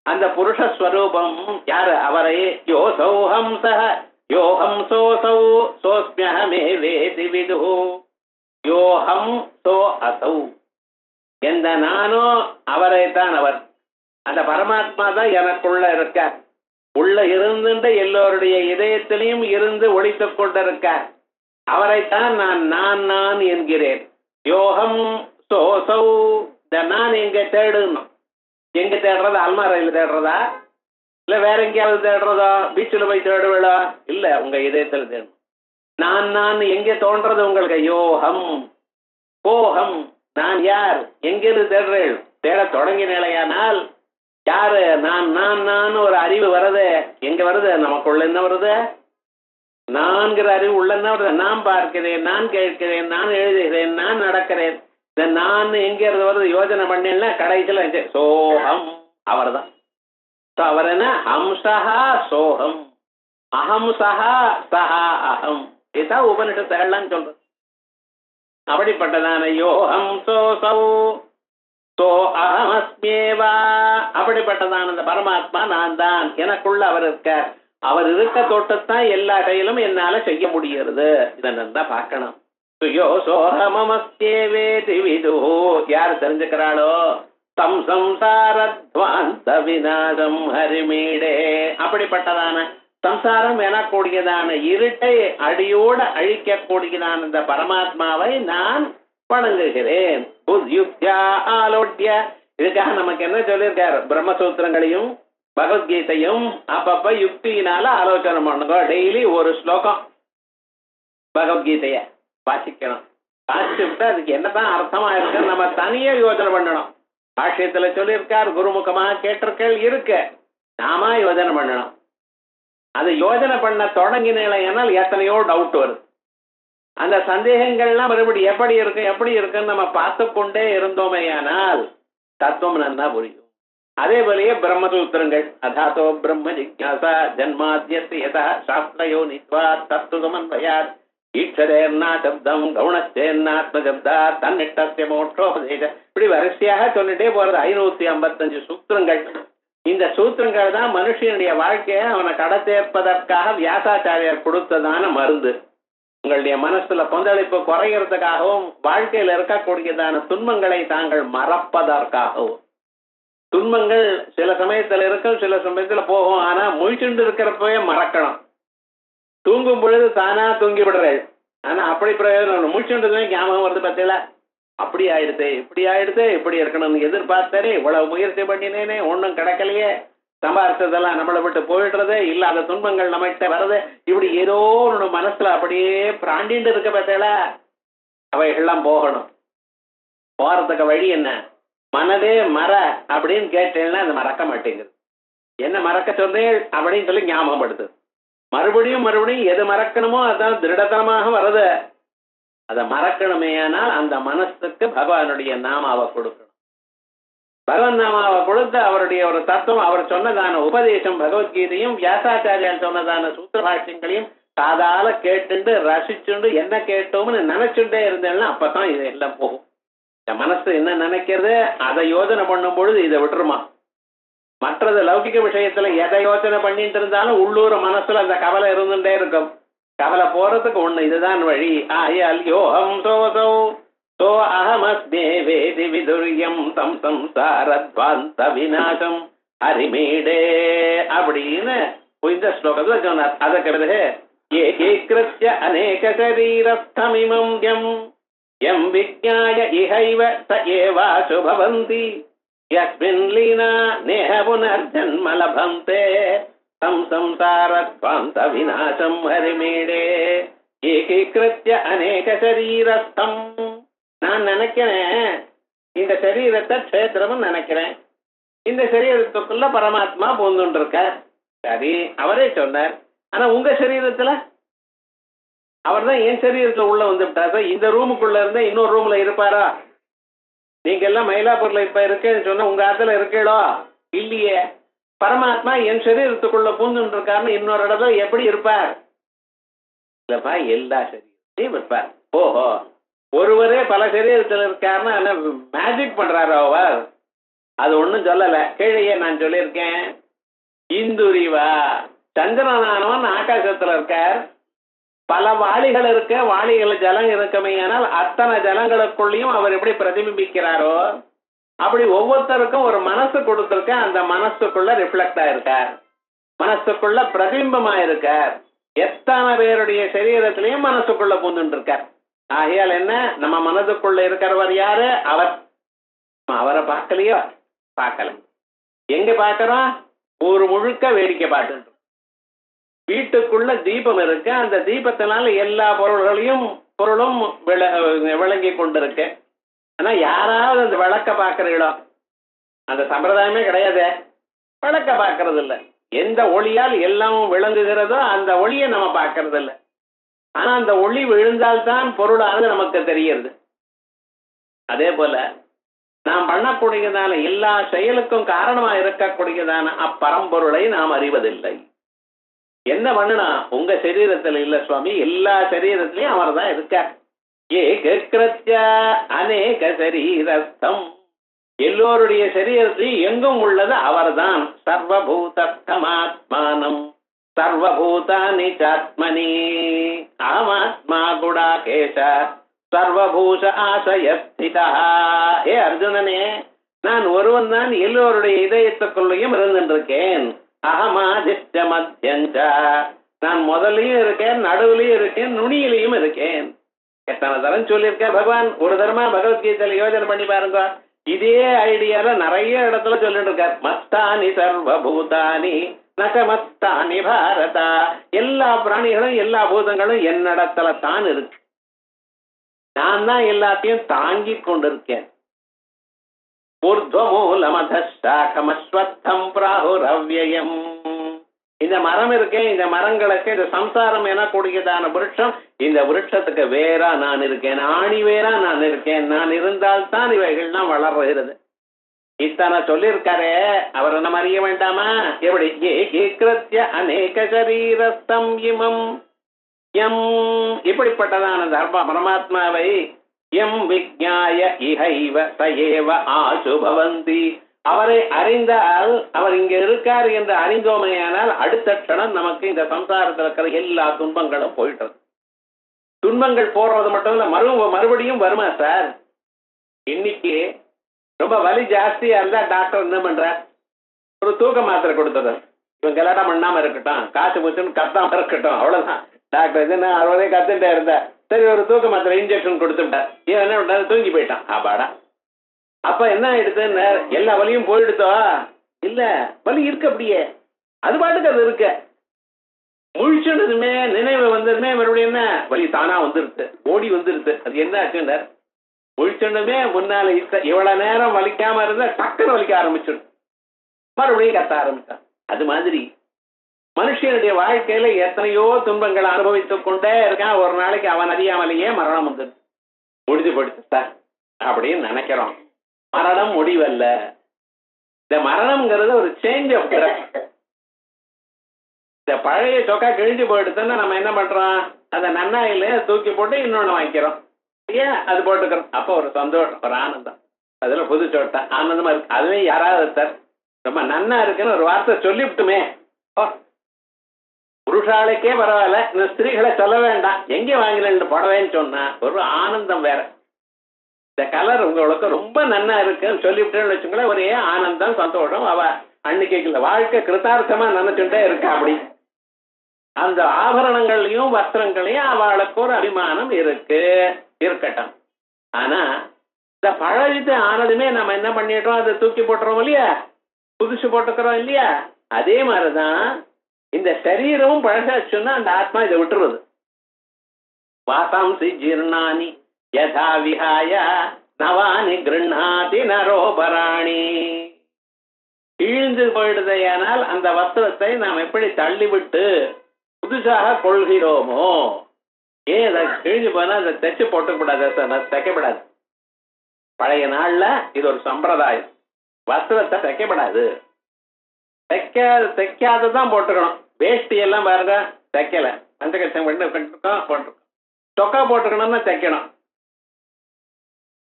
அந்த புருஷஸ்வரூபம் யாரு? அவரை யோசௌ ஹம்சஹ யோஹம் சோசௌ சோஸ்மியஹமே வேதி விது யோஹம் சோ அசௌ. எந்த நானோ அவரைத்தான் அவர். அந்த பரமாத்மா தான் எனக்குள்ள இருக்கார். உள்ள இருந்துட்டு எல்லோருடைய இதயத்திலையும் இருந்து ஒழித்துக் கொண்டிருக்கார். அவரைத்தான் நான் நான் என்கிறேன். யோகம் சோசௌ. நான் எங்க தேடணும்? எங்க தேடுறதா? அல்மாரையில் தேடுறதா, இல்ல வேற எங்கேயாவது தேடுறதா? பீச்சில் போய் தேடுவீளா? இல்ல, உங்க இதயத்தில் தேடணும். நான் எங்க தோன்றது உங்களுக்கு? யோகம் கோகம். நான் யார்? எங்கிருந்து தேடுறேன்? தேட தொடங்கினேலையானால் யாரு? நான் ஒரு அறிவு வருது. எங்க வருது? நமக்குள்ள என்ன வருது? நான்கிற அறிவு உள்ள என்ன வருது? நான் பார்க்கிறேன், நான் கேட்கிறேன், நான் எழுதுகிறேன், நான் நடக்கிறேன். இந்த நான் எங்க இருந்து வருது? யோஜனை பண்ணல, கடைசியில் சோகம். அவர் தான். அவர் என்ன? ஹம்சஹா சோகம், அஹம்சஹா சஹா அகம். இதுதான் உபனிஷத்துகள்லாம் சொல்றது. அப்படிப்பட்டதான யோகம் சோசௌ சோ அகமஸ்மேவா. அப்படிப்பட்டதான அந்த பரமாத்மா நான் தான், எனக்குள்ள அவர் இருக்கார். அவர் இருக்க தோட்டத்தான் எல்லா செயலும் என்னால செய்ய முடிகிறது. இதை நல்லா பார்க்கணும். சுயோ சோஹமமஸ்தேவேதி விது. யார் தெரிஞ்சுக்கிறாளோ தம் சம்சாரத்வாந்த விநாசம் ஹரிமீடே. அப்படிப்பட்டதான சம்சாரம் எனக்கூடியதான இருட்டை அடியோட அழிக்கக்கூடியதான இந்த பரமாத்மாவை நான் வணங்குகிறேன். புத்யுக்தியா ஆலோட்ய. இதுக்காக நமக்கு என்ன சொல்லியிருக்காரு? பிரம்மசூத்திரங்களையும் பகவத்கீதையும் அப்பப்ப யுக்தியினால ஆலோசனை பண்ணுங்க. டெய்லி ஒரு ஸ்லோகம் பகவத்கீதைய வாசிக்கணும். வாசிச்சுட்டு அதுக்கு என்னதான் அர்த்தமா இருக்கு நம்ம தனியே யோசனை பண்ணணும். பாஷ்யத்துல சொல்லியிருக்கார், குருமுகமா கேட்டிருக்கள் இருக்கு, நாம யோசனை பண்ணணும். அது யோசனை பண்ண தொடங்கினால் எத்தனையோ டவுட் வருது. அந்த சந்தேகங்கள்லாம் மறுபடியும் எப்படி இருக்குன்னு நம்ம பார்த்து கொண்டே இருந்தோமேயானால் தத்துவம் நன்னா புரியும். அதே போலயே பிரம்மசூத்திரங்கள், அதாத்தோ பிரம்ம ஜிக்ஞாசா ஜன்மாத்யஸ்ய யதா சாஸ்திரயோ நித்வா தத்துவமன்வயாத் ஈக்ஷதேர்னா சப்தம் கவுணச்சேர்னாத்ம சப்தா தன்னிட்டஸ்ய மோட்சோபதேச. இப்படி வரிசையாக சொல்லிட்டே போறது 555 சூத்திரங்கள். இந்த சூத்திரங்கள் தான் மனுஷனுடைய வாழ்க்கையை அவனை கடத்தேற்பதற்காக வியாசாச்சாரியார் கொடுத்ததான மருந்து. உங்களுடைய மனசுல கொந்தளிப்பு குறைகிறதுக்காகவும் வாழ்க்கையில இருக்கக்கூடியதான துன்பங்களை தாங்கள் மறப்பதற்காகவும். துன்பங்கள் சில சமயத்துல இருக்கும், சில சமயத்துல போகும். ஆனா முழிச்சுண்டு இருக்கிறப்பவே மறக்கணும். தூங்கும் பொழுது தானா தூங்கி விடுறேன். ஆனா அப்படி பிரயோஜனம் முழிச்சுண்டு ஞாபகம் வருது பத்தில. அப்படி ஆயிடுது இப்படி ஆயிடுது இப்படி இருக்கணும்னு எதிர்பார்த்தாரு, இவ்வளவு முயற்சி பண்ணினேனே ஒன்றும் கிடைக்கலையே, சம்பாதிச்சதெல்லாம் நம்மளை விட்டு போயிடுறது, இல்லாத துன்பங்கள் நம்மகிட்ட வர்றது, இப்படி ஏதோ ஒன்று மனசுல அப்படியே பிராண்டிட்டு இருக்க பார்த்தல, அவைகள்லாம் போகணும். போறதுக்கு வழி என்ன? மனதே மற அப்படின்னு கேட்டேன்னா அது மறக்க மாட்டேங்குது. என்ன மறக்க சொன்னேன் அப்படின்னு சொல்லி ஞாபகப்படுத்து. மறுபடியும் மறுபடியும் எது மறக்கணுமோ அதான் திருடத்தனமாக வருது. அதை மறக்கணுமே, ஆனால் அந்த மனசுக்கு பகவானுடைய நாமாவை கொடுக்கணும். பகவன் நாமாவை கொடுத்து அவருடைய ஒரு தத்துவம், அவர் சொன்னதான உபதேசம் பகவத்கீதையும் வியாசாச்சாரியால் சொன்னதான சூத்திர பாஷ்யங்களையும் காதால கேட்டுண்டு ரசிச்சுண்டு என்ன கேட்டோம்னு நினைச்சுட்டே இருந்தேன்னா அப்பதான் இது எல்லாம் போகும். இந்த மனசு என்ன நினைக்கிறது அதை யோசனை பண்ணும் பொழுது இதை விட்டுருமா. மற்றது லௌகிக விஷயத்துல எதை யோசனை பண்ணிட்டு இருந்தாலும் உள்ளூர் மனசுல அந்த கவலை இருந்துட்டே இருக்கும். கவலை போறதுக்கு ஒண்ணு இதுதான் வழி. ஆயால் யோகம் சோசோ சோ அகமஸ்மே வேதி விதுரியம் தம் சம்சாரத்வாந்த விநாசம் ஹரிமீடே அப்படின்னு இந்த ஸ்லோகத்துல சொன்னார். அதுக்கு பிறகு ஏகீக்ருத்ய அநேக சரீரஸ்தமிமம் யம் விஜ்ஞாய இஹைவ ச ஏவாசு பவந்தி யஸ்மின் லீனா நேஹ புனர்ஜன்ம லபந்தே தம் சம்சாரத்வாந்த விநாசம் ஹரிமீடே ஏகீக்ருத்ய அநேக சரீரஸ்தம். நான் நினைக்கிறேன் இந்த சரீரத்தை க்ஷேத்திரம் நினைக்கிறேன், இந்த சரீரத்துக்குள்ள பரமாத்மா பூந்துட்டு இருக்க. சரி, அவரே சொன்னார். ஆனா உங்க சரீரத்துல அவர் தான் என் சரீரத்துல உள்ள வந்துவிட்டார். இந்த ரூமுக்குள்ள இருந்தா இன்னொரு ரூம்ல இருப்பாரா? நீங்க எல்லாம் மயிலாப்பூர்ல இப்ப இருக்கேன்னு சொன்னா உங்க ஆத்துல இருக்கீடோ இல்லையே. பரமாத்மா என் சரீரத்துக்குள்ள பூந்துட்டு இருக்காருன்னு இன்னொரு இடத்துல எப்படி இருப்பார்? இல்லப்பா, எல்லா சரீரத்தையும் இருப்பார். ஓஹோ, ஒருவரே பல சரீரத்தில் இருக்காருன்னா மேஜிக் பண்றாரு அவர்? அது ஒண்ணும் சொல்லல. கீழே நான் சொல்லியிருக்கேன், இந்துரிவா சந்திரனானவன் ஆகாசத்துல இருக்கார், பல வாளிகள் இருக்க, வாளிகள் ஜலம் இருக்குமே, ஆனால் அத்தனை ஜலங்களுக்குள்ளயும் அவர் எப்படி பிரதிபிம்பிக்கிறாரோ அப்படி ஒவ்வொருத்தருக்கும் ஒரு மனசு கொடுத்திருக்க, அந்த மனசுக்குள்ள ரிஃப்ளெக்ட் ஆயிருக்கார், மனசுக்குள்ள பிரதிபிம்பமா இருக்கார். எத்தனை பேருடைய சரீரத்திலையும் மனசுக்குள்ள பூந்துட்டு இருக்கார். ஆகையால் என்ன, நம்ம மனதுக்குள்ள இருக்கிறவர் யாரு? அவர். அவரை பார்க்கலையோ? பார்க்கல. எங்க பார்க்கிறோம்? ஒரு முழுக்க வேடிக்கை பார்த்து. வீட்டுக்குள்ள தீபம் இருக்கு, அந்த தீபத்தினால எல்லா பொருளும் விளங்கி கொண்டிருக்கு. ஆனா யாராவது அந்த விளக்க பார்க்கறீங்களோ? அந்த சம்பிரதாயமே கிடையாது. விளக்க பார்க்கறது இல்லை. எந்த ஒளியால் எல்லாம் விளங்குகிறதோ அந்த ஒளியை நம்ம பார்க்கறது இல்லை. ஆனா அந்த ஒளி விழுந்தால்தான் பொருளானது நமக்கு தெரிகிறது. அதே போல நாம் பண்ணக்கூடியதான எல்லா செயலுக்கும் காரணமா இருக்கக்கூடியதான அப்பரம்பொருளை நாம் அறிவதில்லை. என்ன பண்ணனா? உங்க சரீரத்தில் இல்ல சுவாமி, எல்லா சரீரத்திலையும் அவர் தான் இருக்கார். ஏகிருத்ய அநேக சரீரஸ்தம், எல்லோருடைய சரீரத்திலையும் எங்கும் உள்ளது அவர்தான். சர்வபூதமாத்மானம் சர்வபூதானி சாத்மனி ஆமாத்மா குடாகேஷ சர்வபூஷ ஆசயஸ்திதா. ஏ அர்ஜுனனே, நான் ஒருவன் தான் எல்லோருடைய இதயத்துக்குள்ளையும் இருந்துருக்கேன். அகமாதிஷ்ட மத்தியஞ்ச, நான் முதலையும் இருக்கேன், நடுவுலையும் இருக்கேன், நுனியிலையும் இருக்கேன். எத்தனை தரம் சொல்லியிருக்கேன் பகவான். ஒரு தரமா பகவத்கீதையில யோஜனை பண்ணி பாருங்க. இதே ஐடியால நிறைய இடத்துல சொல்லிட்டு இருக்கார். மஸ்தானி சர்வபூதானி நகமஸ்தானி பாரதா, எல்லா பிராணிகளும் எல்லா பூதங்களும் என்னிடத்துல தான் இருக்கு. நான் தான் எல்லாத்தையும் தாங்கி கொண்டிருக்கேன். ஊர்த்வமூலமதம் பிராஹுரவ்யயம். இந்த மரம் இருக்கேன், இந்த மரங்களுக்கு இந்த சம்சாரம் எனக்கூடியதான விருட்சம், இந்த விருட்சத்துக்கு வேறா நான் இருக்கேன், ஆணி வேறா நான் இருக்கேன். நான் இருந்தால்தான் இவைகள்லாம் வளர்கிறது. இத்தனை சொல்லியிருக்காரே, அவர் நம்ம அறிய வேண்டாமா? எப்படி? ஏகிருத்ய அநேக சரீரஸ்தம் இமம் எம், இப்படிப்பட்டதான தர்ம பரமாத்மாவை எம் விஜ்ஞாய இஹைவ சயேவ ஆசு பவந்தி, அவரை அறிந்தால், அவர் இங்க இருக்கார் என்று அறிந்தோமையானால் அடுத்த க்ஷணம் நமக்கு இந்த சம்சாரத்தில் இருக்கிற எல்லா துன்பங்களும் போயிட்டது. துன்பங்கள் போடுறது மட்டும் இல்ல, மறுபடியும் வருமா சார்? இன்னைக்கு ரொம்ப வலி ஜாஸ்தியா இருந்தா டாக்டர் என்ன பண்ற? ஒரு தூக்க மாத்திரை கொடுத்தது. இவன் கலாட்டம் பண்ணாம இருக்கட்டும், காசு போச்சுன்னு கத்தாம இருக்கட்டும், அவ்வளவுதான். டாக்டர் என்ன 60 கத்துட்டே இருந்தா, சரி ஒரு தூக்க மாத்திரை இன்ஜெக்ஷன் கொடுத்துட்டார். இவன் என்ன பண்ணாரு, தூங்கி போயிட்டான். ஆபாடா. அப்ப என்ன ஆயிடுதுன்னு, எல்லா வலியும் போயிடுதோ? இல்ல, வலி இருக்கு அப்படியே, அது பாட்டுக்கு அது இருக்கு. முழிச்சுடுதுமே, நினைவு வந்ததுமே மறுபடியும் என்ன வலி தானா வந்துருது, ஓடி வந்துருது. அது என்ன ஆச்சுன்னு, முழிச்சுடுமே முன்னால இவ்வளவு நேரம் வலிக்காம இருந்தா டக்குன்னு வலிக்க ஆரம்பிச்சிடும், மறுபடியும் கத்த ஆரம்பிச்சான். அது மாதிரி மனுஷனுடைய வாழ்க்கையில எத்தனையோ துன்பங்களை அனுபவித்துக் கொண்டே இருக்கான். ஒரு நாளைக்கு அவன் அறியாமலேயே மரணம் வந்துடுது. முடிஞ்சு போயிடுச்சு அப்படின்னு நினைக்கிறோம். மரணம் முடிவல்ல. இந்த மரணம்ங்கிறது ஒரு சேஞ்ச் ஆஃப் ட்ரெஸ். இந்த பழைய சொக்கா கிழிஞ்சு போயிடுதுன்னா நம்ம என்ன பண்றோம், அந்த நன்னாயில தூக்கி போட்டு இன்னொன்னு வாங்கிக்கிறோம். ஏன் அது போட்டுக்கிறோம். அப்போ ஒரு சந்தோஷம், ஒரு ஆனந்தம். அதுல புது சொட்டா ஆனந்தமா இருக்கு. அதுலயும் யாராவது சார் ரொம்ப நன்னா இருக்குன்னு ஒரு வார்த்தை சொல்லிவிட்டுமே, புருஷாளுக்கே பரவாயில்ல, இந்த ஸ்திரீகளை சொல்ல வேண்டாம், எங்கே வாங்கினேன் புடவைன்னு சொன்னா ஒரு ஆனந்தம் வேற. இந்த கலர் உங்களுக்கு ரொம்ப நன்னா இருக்குன்னு சொல்லிவிட்டேன்னு வச்சுங்களேன், ஒரே ஆனந்தம் சந்தோஷம். அவ அன்னைக்கு வாழ்க்கை கிருத்தார்த்தமா நினைச்சுட்டே இருக்கா. அப்படி அந்த ஆபரணங்களையும் வஸ்திரங்களையும் அவளுக்கு ஒரு அபிமானம் இருக்கு, இருக்கட்டும். ஆனா இந்த பழகிட்டு ஆனதுமே நம்ம என்ன பண்ணிடுறோம், அதை தூக்கி போட்டுறோம் இல்லையா, புதுசு போட்டுக்கிறோம் இல்லையா. அதே மாதிரிதான் இந்த சரீரமும் பழசாச்சுன்னா அந்த ஆத்மா இதை விட்டுருவது. வாசாம்சி ஜீர்ணானி யதா விஹாய நவானி கிருண்ணாதி நரோபராணி. கீழ்ந்து போயிடுதையானால் அந்த வஸ்திரத்தை நாம் எப்படி தள்ளிவிட்டு புதுசாக கொள்கிறோமோ, ஏன் அதை கிழிஞ்சு போனா அதை தைச்சு போட்டுக்கூடாது, தைக்கப்படாது. பழைய நாள்ல இது ஒரு சம்பிரதாயம். வஸ்திரத்தை தைக்கப்படாது, தைக்காததான் போட்டுக்கணும். வேஷ்டி எல்லாம் பாருங்க தைக்கல, பஞ்சகட்சம் போட்டிருக்கோம். சொக்கா போட்டுக்கணும்னா தைக்கணும்.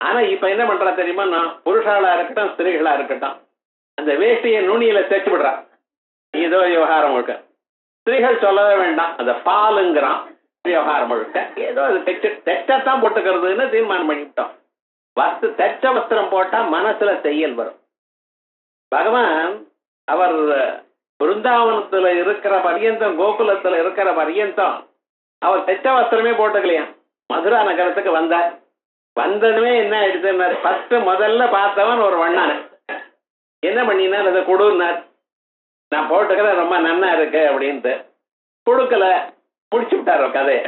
ஆனா இப்ப என்ன பண்றா தெரியுமா, புருஷாளா இருக்கட்டும் ஸ்திரீகளா இருக்கட்டும், அந்த வேஷ்டியை நுனியில தைச்சு விடுறா. ஏதோ விவகாரம் முழுக்க ஸ்திரீகள் சொல்லவே வேண்டாம், அந்த பாலுங்கிறான் விவகாரம் முழுக்க. ஏதோ அது தைச்சத்தான் போட்டுக்கிறதுன்னு தீர்மானம் பண்ணிவிட்டோம். தைச்ச வஸ்திரம் போட்டா மனசுல தையல் வரும். பகவான் அவர் பிருந்தாவனத்துல இருக்கிற பரியந்தம், கோகுலத்துல இருக்கிற பரியந்தம் அவர் தைச்ச வஸ்திரமே போட்டுக்கலையா. மதுரா நகரத்துக்கு வந்தார். வந்ததுமே என்ன ஆயிடுச்சுன்னாரு, ஃபர்ஸ்ட் முதல்ல பார்த்தவன் ஒரு வண்ணான என்ன பண்ணினார், அதை கொடுன்னார். நான் போட்டுக்கிற ரொம்ப நன்னா இருக்கு அப்படின்ட்டு கொடுக்கல, முடிச்சு விட்டார் கதையை.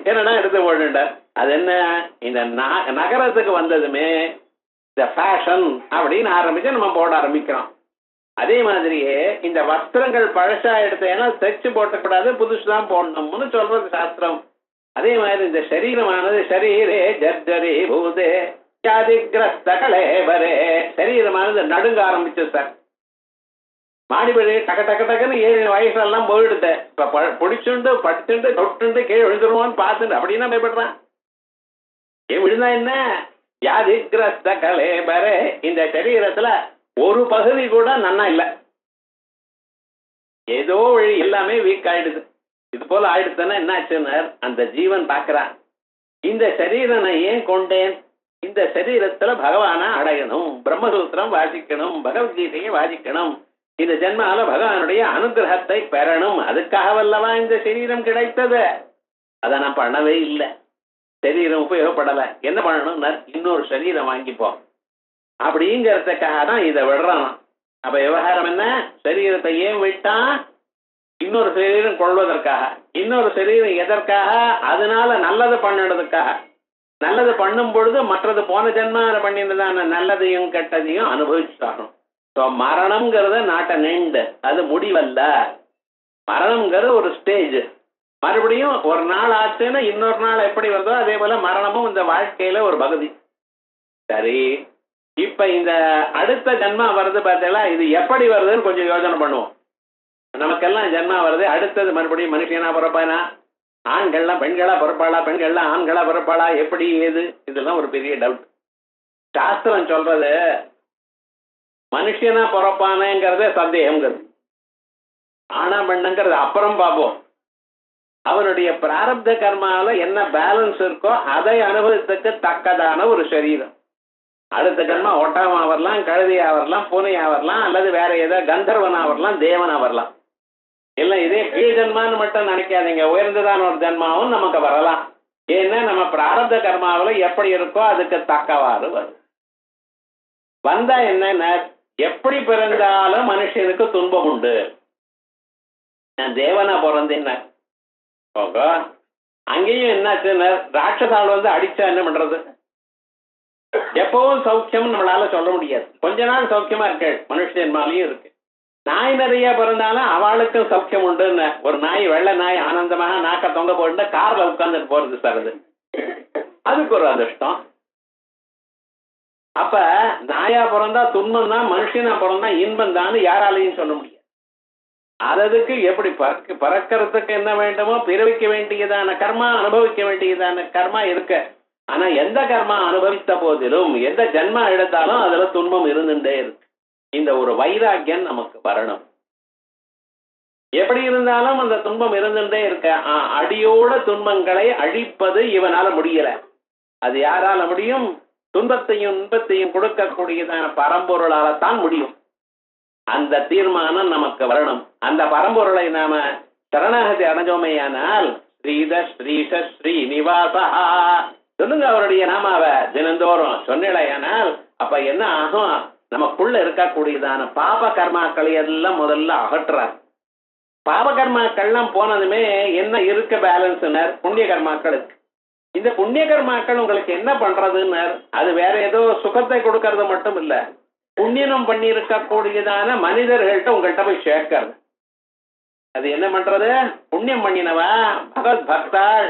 என்னடா எடுத்து போட்டுட்டார். அது என்ன, இந்த நகரத்துக்கு வந்ததுமே இந்த ஃபேஷன் அப்படின்னு ஆரம்பிச்சு நம்ம போட ஆரம்பிக்கிறோம். அதே மாதிரியே இந்த வஸ்திரங்கள் பழசா எடுத்தேன்னா தைச்சு போட்டக்கூடாது, புதுசுதான் போடணும்னு சொல்றது சாஸ்திரம். அதே மாதிரி இந்த சரீரமானது சரீரே ஜர்ஜரே பூதே ஜாதிகிரஸ்த கலேபரே, சரீரமானது நடுங்க ஆரம்பிச்சு சார். மாடிபடி டக்க டக்க டக்குன்னு 7 வயசுலாம் போயிடுது. இப்ப பிடிச்சுண்டு படுத்துண்டு தொட்டுண்டு கீழே விழுந்துருவோன்னு பார்த்துட்டு அப்படின்னா பயப்படுறான். ஏன் விழுந்தா என்ன, வியாதிகிரஸ்த கலேபரே. இந்த சரீரத்துல ஒரு பகுதி கூட நன்னா இல்ல, ஏதோ வழி எல்லாமே வீக் ஆயிடுது. இது போல ஆயிடுச்சுன்னா என்ன ஆச்சுன்னு அந்த ஜீவன் பாக்குறான், இந்த சரீரம் நான் ஏன் கொண்டேன், இந்த சரீரத்துல பகவான அடையணும், பிரம்மசூத்திரம் வாசிக்கணும், பகவத்கீதையை வாசிக்கணும், இந்த ஜென்மால பகவானுடைய அனுகிரகத்தை பெறணும், அதுக்காகவல்லவா இந்த சரீரம் கிடைத்தது. அதை நான் பண்ணவே இல்லை, சரீரம் உபயோகப்படலை. என்ன பண்ணணும், இன்னொரு சரீரம் வாங்கிப்போம் அப்படிங்கிறதுக்காக தான் இதை விடுறான். அப்ப விவகாரம் என்ன, சரீரத்தை ஏன் விட்டா, இன்னொரு சரீரம் கொள்வதற்காக. இன்னொரு சரீரம் எதற்காக, அதனால நல்லது பண்ணுறதுக்காக. நல்லது பண்ணும் பொழுது மற்றது போன ஜென்மால பண்ணினதான நல்லதையும் கெட்டதையும் அனுபவிச்சுட்டாகணும். மரணம்ங்கிறத நாட்ட நீண்டு, அது முடிவல்ல. மரணம்ங்கிறது ஒரு ஸ்டேஜ். மறுபடியும் ஒரு நாள் ஆச்சுன்னா இன்னொரு நாள் எப்படி வருதோ அதே போல மரணமும் இந்த வாழ்க்கையில ஒரு பகுதி. சரி, இப்ப இந்த அடுத்த ஜென்மா வருது பார்த்தீங்களா, இது எப்படி வருதுன்னு கொஞ்சம் யோசனை பண்ணுவோம். நமக்கெல்லாம் ஜென்மா வருது, அடுத்தது மறுபடியும் மனுஷனா பிறப்பானா, ஆண்கள்லாம் பெண்களா பிறப்பாளா, பெண்கள்லாம் ஆண்களா பிறப்பாளா, எப்படி ஏது, இதெல்லாம் ஒரு பெரிய டவுட். சாஸ்திரம் சொல்றது மனுஷனா பிறப்பானேங்கிறத சந்தேகம்ங்கிறது, ஆனா பெண்ணுங்கிறது அப்புறம் பார்ப்போம். அவனுடைய பிராரப்த கர்மால என்ன பேலன்ஸ் இருக்கோ அதை அனுபவத்துக்கு தக்கதான ஒரு சரீரம். அடுத்த கர்மா ஒட்டகமா வரலாம், கழுதையா வரலாம், பூனையா வரலாம், அல்லது வேற ஏதோ கந்தர்வனா வரலாம், தேவனா வரலாம். இல்ல இதே கீழ் ஜென்மான்னு மட்டும் நினைக்காதீங்க, உயர்ந்ததான ஒரு ஜென்மாவும் நமக்கு வரலாம். ஏன்னா நம்ம பிராரப்த கர்மாவில எப்படி இருக்கோ அதுக்கு தக்கவாறு வரும். வந்தா என்ன, எப்படி பிறந்தாலும் மனுஷனுக்கு துன்பம் உண்டு. நான் தேவனா பிறந்தேன், அங்கேயும் என்னாச்சு, ராட்சசால் வந்து அடிச்சா என்ன பண்றது? எப்பவும் சௌக்கியம் நம்மளால சொல்ல முடியாது. கொஞ்ச நாள் சௌக்கியமா இருக்கு, மனுஷ ஜென்மாலையும் இருக்கு. நாய் நிறைய பிறந்தாலும் அவளுக்கும் சௌக்கியம் உண்டுன்னு. ஒரு நாய், வெள்ளை நாய் ஆனந்தமாக நாக்க தொங்க போட்டு கார்ல உட்கார்ந்துட்டு போறது சார், அதுக்கு ஒரு அதிர்ஷ்டம். அப்ப நாயா பிறந்தா துன்பம் தான், மனுஷனா பிறந்தா இன்பம் தான் யாராலையும் சொல்ல முடியாது. அதுக்கு எப்படி பறக்கிறதுக்கு என்ன வேண்டுமோ பிறவிக்க வேண்டியதான கர்மா, அனுபவிக்க வேண்டியதான கர்மா இருக்கு. ஆனா எந்த கர்மா அனுபவித்த போதிலும் எந்த ஜென்மா எடுத்தாலும் அதுல துன்பம் இருந்துட்டே இருக்கு. இந்த ஒரு வைராக்கியம் நமக்கு வரணும். எப்படி இருந்தாலும் அந்த துன்பம் இருந்துட்டே இருக்க. அடியோட துன்பங்களை அழிப்பது இவனால முடியல. அது யாரால முடியும்? துன்பத்தையும் இன்பத்தையும் கொடுக்கக்கூடியதான பரம்பொருளால தான் முடியும். அந்த தீர்மானம் நமக்கு வரணும். அந்த பரம்பொருளை நாம சரணாகதி அடைஞ்சோமையானால் ஸ்ரீத ஸ்ரீஷ ஸ்ரீனிவாசா சொல்லுங்க அவருடைய நாமாவ தினந்தோறும் சொன்னிலையானால் அப்ப என்ன ஆகும்? நமக்குள்ள இருக்கக்கூடியதான பாப கர்மாக்களை எல்லாம் முதல்ல அகற்றுறார். பாப கர்மாக்கள்லாம் போனதுமே என்ன இருக்க பேலன்ஸ்னர்? புண்ணிய கர்மாக்களுக்கு. இந்த புண்ணிய கர்மாக்கள் உங்களுக்கு என்ன பண்றதுன்னு, அது வேற ஏதோ சுகத்தை கொடுக்கறது மட்டும் இல்ல, புண்ணியம் பண்ணி இருக்கக்கூடியதான மனிதர்கள்ட்ட உங்கள்கிட்ட போய் சேர்க்கிறது. அது என்ன பண்றது? புண்ணியம் பண்ணினவா, பகவத் பக்தாள்,